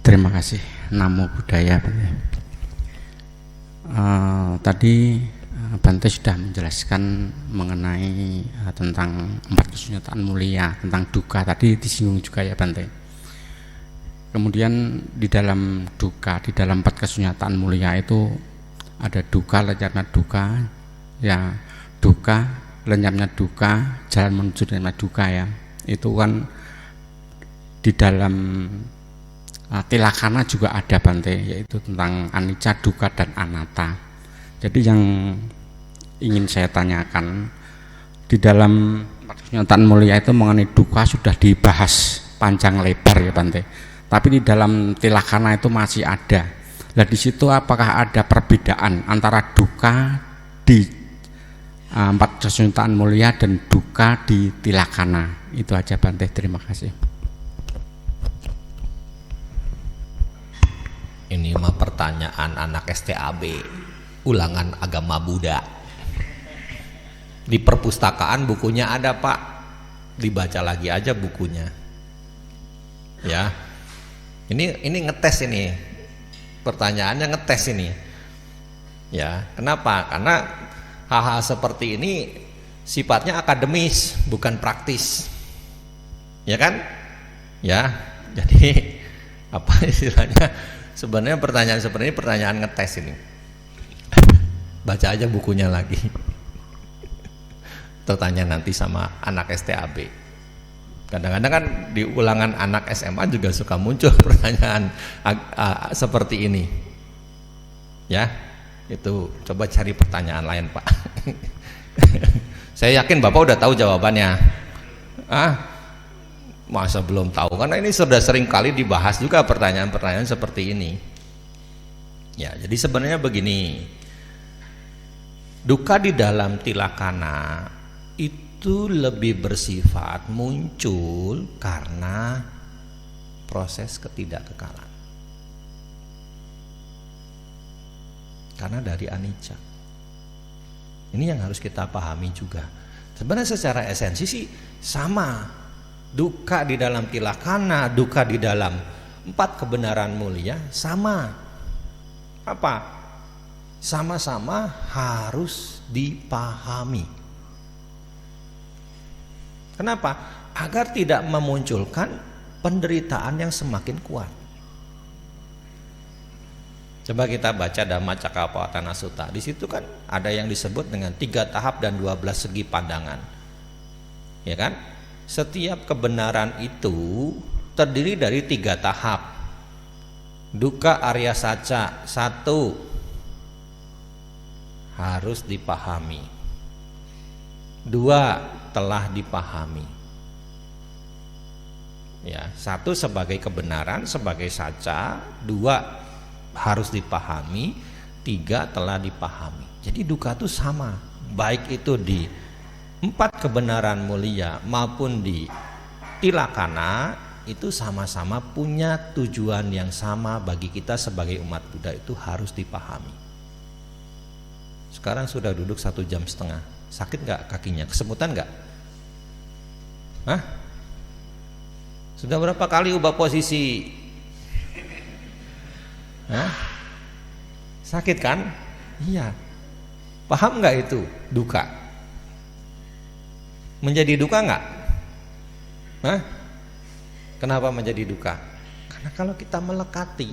Terima kasih. Namo Buddhaya. Tadi Bante sudah menjelaskan mengenai tentang 4 kesunyataan mulia, tentang duka tadi disinggung juga ya Bante. Kemudian di dalam duka, di dalam 4 kesunyataan mulia itu ada duka, lenyapnya duka, ya duka, lenyapnya duka, jalan menuju lenyapnya duka ya. Itu kan di dalam tilakana juga ada Bante, yaitu tentang anicca, dukkha dan anatta. Jadi yang ingin saya tanyakan, di dalam kesunyataan mulia itu mengenai dukkha sudah dibahas panjang lebar ya Bante. Tapi di dalam tilakana itu masih ada. Nah di situ apakah ada perbedaan antara dukkha di 4 kesunyataan mulia dan dukkha di tilakana? Itu aja Bante, terima kasih. Ini mah pertanyaan anak STAB, ulangan agama Buddha. Di perpustakaan bukunya ada Pak, dibaca lagi aja bukunya. Ya, ini ngetes ini, pertanyaannya ngetes ini. Ya, kenapa? Karena hal-hal seperti ini sifatnya akademis, bukan praktis. Ya kan? Ya, jadi apa istilahnya? Sebenarnya pertanyaan seperti ini pertanyaan ngetes ini. Baca aja bukunya lagi. Tertanya nanti sama anak STAB. Kadang-kadang kan di ulangan anak SMA juga suka muncul pertanyaan seperti ini. Ya, itu coba cari pertanyaan lain Pak. Saya yakin Bapak udah tahu jawabannya. Masa belum tahu? Karena ini sudah sering kali dibahas juga pertanyaan-pertanyaan seperti ini. Ya, jadi sebenarnya begini, duka di dalam tilakana itu lebih bersifat muncul karena proses ketidakkekalan. Karena dari anicca. Ini yang harus kita pahami juga. Sebenarnya secara esensi sih sama. Duka di dalam tilakana, duka di dalam 4 kebenaran mulia sama. Apa? Sama-sama harus dipahami. Kenapa? Agar tidak memunculkan penderitaan yang semakin kuat. Coba kita baca Dhammacakkappavattana Sutta. Di situ kan ada yang disebut dengan 3 tahap dan 12 segi pandangan. Ya kan? Setiap kebenaran itu terdiri dari 3 tahap. Dukkha Arya Sacca 1 harus dipahami. 2 telah dipahami. Ya, 1 sebagai kebenaran, sebagai sacca, 2 harus dipahami, 3 telah dipahami. Jadi dukkha itu sama, baik itu di 4 empat kebenaran mulia maupun di tilakana itu sama-sama punya tujuan yang sama bagi kita sebagai umat Buddha, itu harus dipahami. Sekarang sudah duduk 1,5 jam, sakit nggak kakinya, kesemutan nggak? Hah? Sudah berapa kali ubah posisi? Hah? Sakit kan? Iya. Paham nggak itu duka? Menjadi duka nggak? Hah? Kenapa menjadi duka? Karena kalau kita melekati,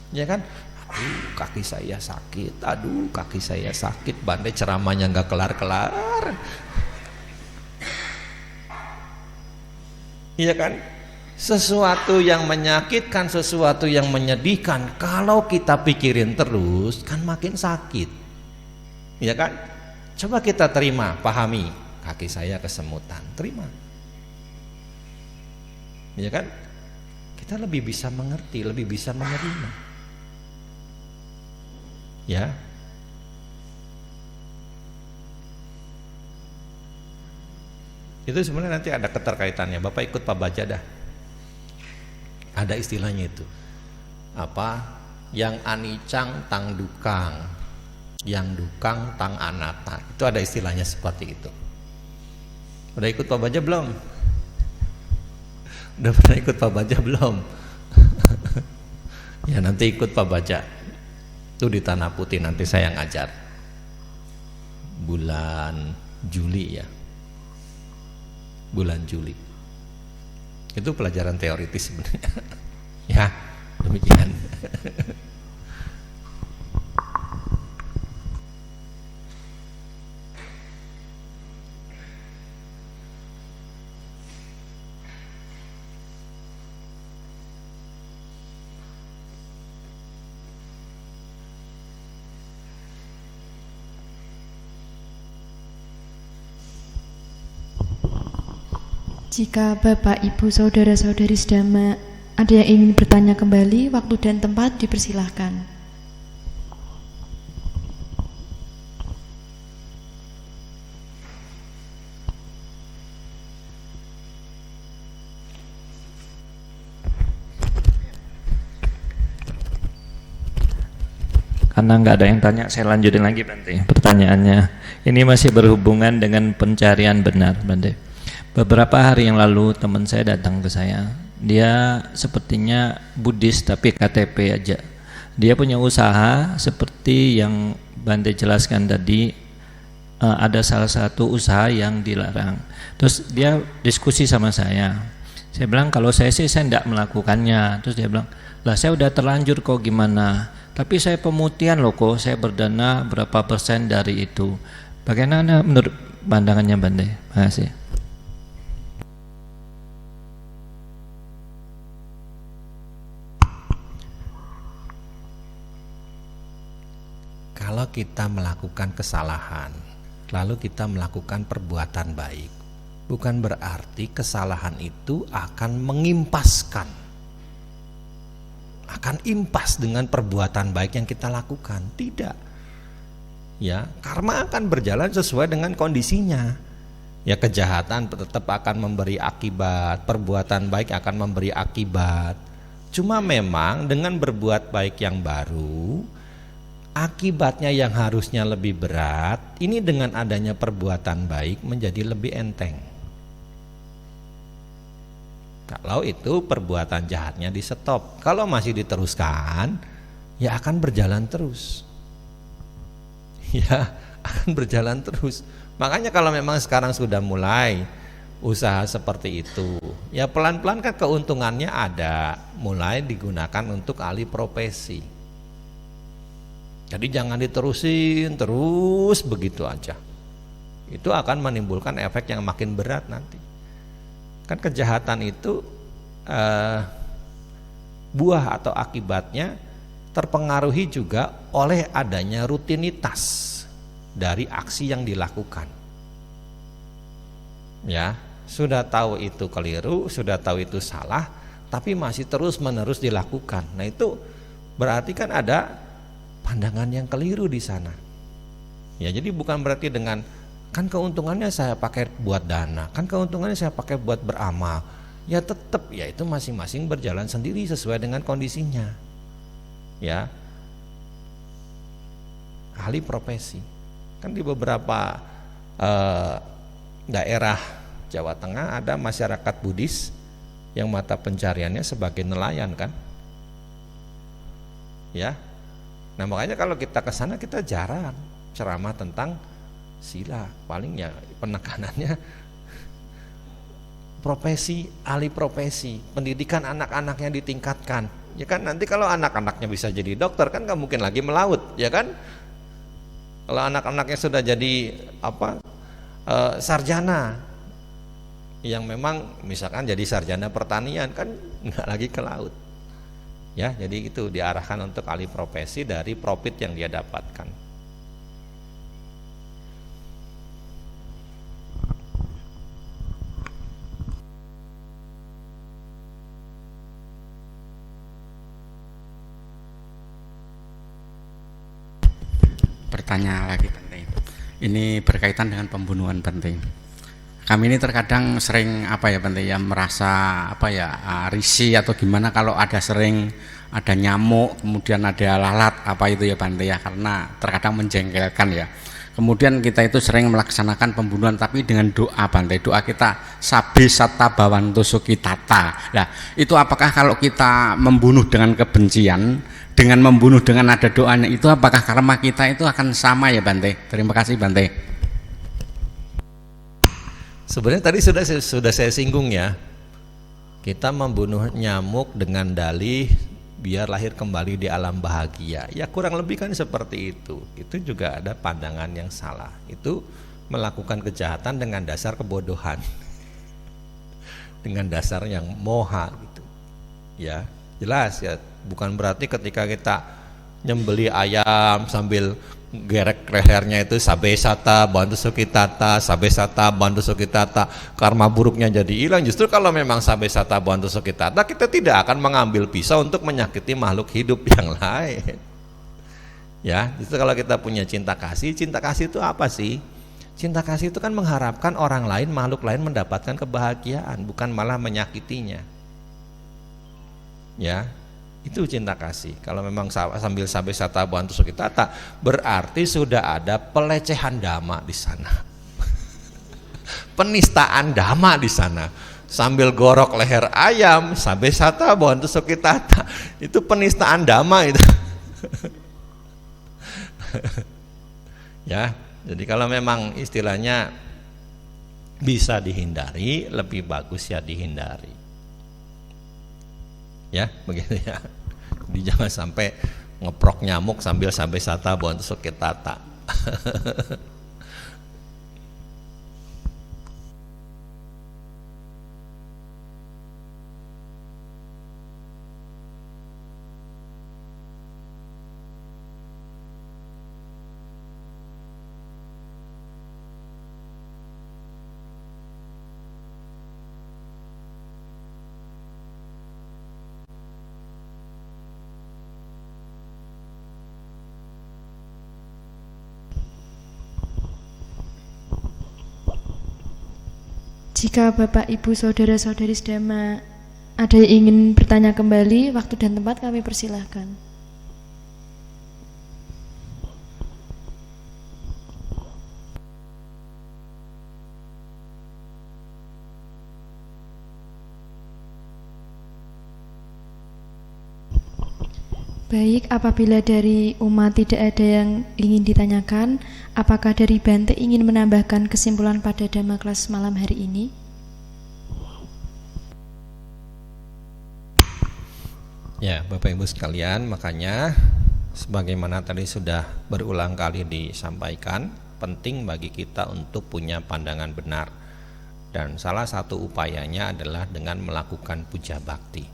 ya kan? Aduh, kaki saya sakit. Aduh, kaki saya sakit. Bandai ceramahnya nggak kelar-kelar. Iya kan? Sesuatu yang menyakitkan, sesuatu yang menyedihkan, kalau kita pikirin terus, kan makin sakit. Iya kan? Coba kita terima, pahami. Kaki saya kesemutan, terima. Ya kan? Kita lebih bisa mengerti, lebih bisa menerima. Ya. Itu sebenarnya nanti ada keterkaitannya. Bapak ikut Pak Baja dah. Ada istilahnya itu. Apa? Yang anicang tang dukang, yang dukang tang anata. Itu ada istilahnya seperti itu. Udah ikut Pak Baja belum? Udah pernah ikut Pak Baja belum? Ya nanti ikut Pak Baja. Itu di Tanah Putih, nanti saya ngajar. Bulan Juli ya. Bulan Juli. Itu pelajaran teoritis sebenarnya. Ya, demikian. Jika Bapak, Ibu, Saudara-saudari sedama ada yang ingin bertanya kembali, waktu dan tempat dipersilahkan. Karena nggak ada yang tanya, saya lanjutin lagi Bante pertanyaannya. Ini masih berhubungan dengan pencarian benar, Bante. Beberapa hari yang lalu teman saya datang ke saya. Dia sepertinya Buddhis tapi KTP aja. Dia punya usaha seperti yang Bante jelaskan tadi. Ada salah satu usaha yang dilarang. Terus dia diskusi sama saya. Saya bilang kalau saya sih saya tidak melakukannya. Terus dia bilang, lah saya udah terlanjur kok gimana? Tapi saya pemutihan loh kok, saya berdana berapa persen dari itu. Bagaimana menurut pandangannya Bante? Terima kasih. Kalau kita melakukan kesalahan, lalu kita melakukan perbuatan baik, bukan berarti kesalahan itu akan mengimpaskan, akan impas dengan perbuatan baik yang kita lakukan. Tidak. Ya, karma akan berjalan sesuai dengan kondisinya. Ya, kejahatan tetap akan memberi akibat, perbuatan baik akan memberi akibat. Cuma memang dengan berbuat baik yang baru, akibatnya yang harusnya lebih berat, ini dengan adanya perbuatan baik menjadi lebih enteng. Kalau itu perbuatan jahatnya di stop, kalau masih diteruskan, ya akan berjalan terus. Ya, akan berjalan terus. Makanya kalau memang sekarang sudah mulai usaha seperti itu, ya pelan-pelan kan keuntungannya ada, mulai digunakan untuk alih profesi. Jadi jangan diterusin terus begitu aja. Itu akan menimbulkan efek yang makin berat nanti. Kan kejahatan itu buah atau akibatnya terpengaruhi juga oleh adanya rutinitas dari aksi yang dilakukan. Ya, sudah tahu itu keliru, sudah tahu itu salah, tapi masih terus-menerus dilakukan. Nah, itu berarti kan ada pandangan yang keliru di sana. Ya, jadi bukan berarti dengan kan keuntungannya saya pakai buat dana, kan keuntungannya saya pakai buat beramal. Ya tetap, ya itu masing-masing berjalan sendiri sesuai dengan kondisinya. Ya, ahli profesi. Kan di beberapa daerah Jawa Tengah ada masyarakat Buddhis yang mata pencariannya sebagai nelayan kan. Ya, nah makanya kalau kita ke sana kita jarang ceramah tentang sila, paling ya penekanannya profesi, ahli profesi, pendidikan anak-anaknya ditingkatkan. Ya kan, nanti kalau anak-anaknya bisa jadi dokter kan nggak mungkin lagi melaut, ya kan? Kalau anak-anaknya sudah jadi sarjana, yang memang misalkan jadi sarjana pertanian kan nggak lagi ke laut. Ya, jadi itu diarahkan untuk ahli profesi dari profit yang dia dapatkan. Bertanya lagi penting. Ini berkaitan dengan pembunuhan penting. Kami ini terkadang sering penting ya merasa risih atau gimana kalau ada nyamuk, kemudian ada lalat itu ya penting ya, karena terkadang menjengkelkan ya. Kemudian kita itu sering melaksanakan pembunuhan tapi dengan doa Bante, doa kita sabe sata bawanto sukitata. Nah, itu apakah kalau kita membunuh dengan kebencian, dengan membunuh dengan ada doanya, itu apakah karma kita itu akan sama ya Bante? Terima kasih Bante. Sebenarnya tadi sudah saya singgung ya. Kita membunuh nyamuk dengan dalih biar lahir kembali di alam bahagia. Ya kurang lebih kan seperti itu. Itu juga ada pandangan yang salah. Itu melakukan kejahatan dengan dasar kebodohan. Dengan dasar yang moha gitu. Ya, jelas ya. Bukan berarti ketika kita nyembeli ayam sambil gerek lehernya itu sabesata bantu sukitata, sabesata bantu sukitata, karma buruknya jadi hilang. Justru kalau memang sabesata bantu sukitata, kita tidak akan mengambil pisau untuk menyakiti makhluk hidup yang lain. Ya, justru kalau kita punya cinta kasih itu apa sih? Cinta kasih itu kan mengharapkan orang lain, makhluk lain mendapatkan kebahagiaan, bukan malah menyakitinya. Ya, itu cinta kasih. Kalau memang sambil sabesata bantu sukitata, berarti sudah ada pelecehan dhamma di sana. Penistaan dhamma di sana. Sambil gorok leher ayam, sabesata bantu sukitata. Itu penistaan dhamma itu. Ya, jadi kalau memang istilahnya bisa dihindari, lebih bagus ya dihindari. Ya begitu ya, jadi jangan sampai ngeprok nyamuk sambil sabesata bantu sukitata. Jika Bapak, Ibu, Saudara-saudari sedama ada yang ingin bertanya kembali, waktu dan tempat kami persilahkan. Baik, apabila dari umat tidak ada yang ingin ditanyakan, apakah dari Bante ingin menambahkan kesimpulan pada Dhamma kelas malam hari ini? Ya, Bapak Ibu sekalian, makanya sebagaimana tadi sudah berulang kali disampaikan, penting bagi kita untuk punya pandangan benar. Dan salah satu upayanya adalah dengan melakukan puja bakti.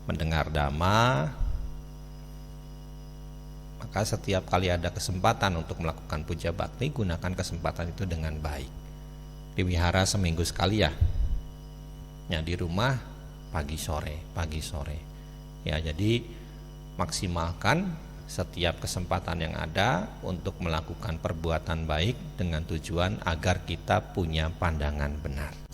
Mendengar Dhamma, maka setiap kali ada kesempatan untuk melakukan puja bakti, gunakan kesempatan itu dengan baik. Di wihara seminggu sekali ya. Ya, di rumah pagi sore. Ya, jadi maksimalkan setiap kesempatan yang ada untuk melakukan perbuatan baik dengan tujuan agar kita punya pandangan benar.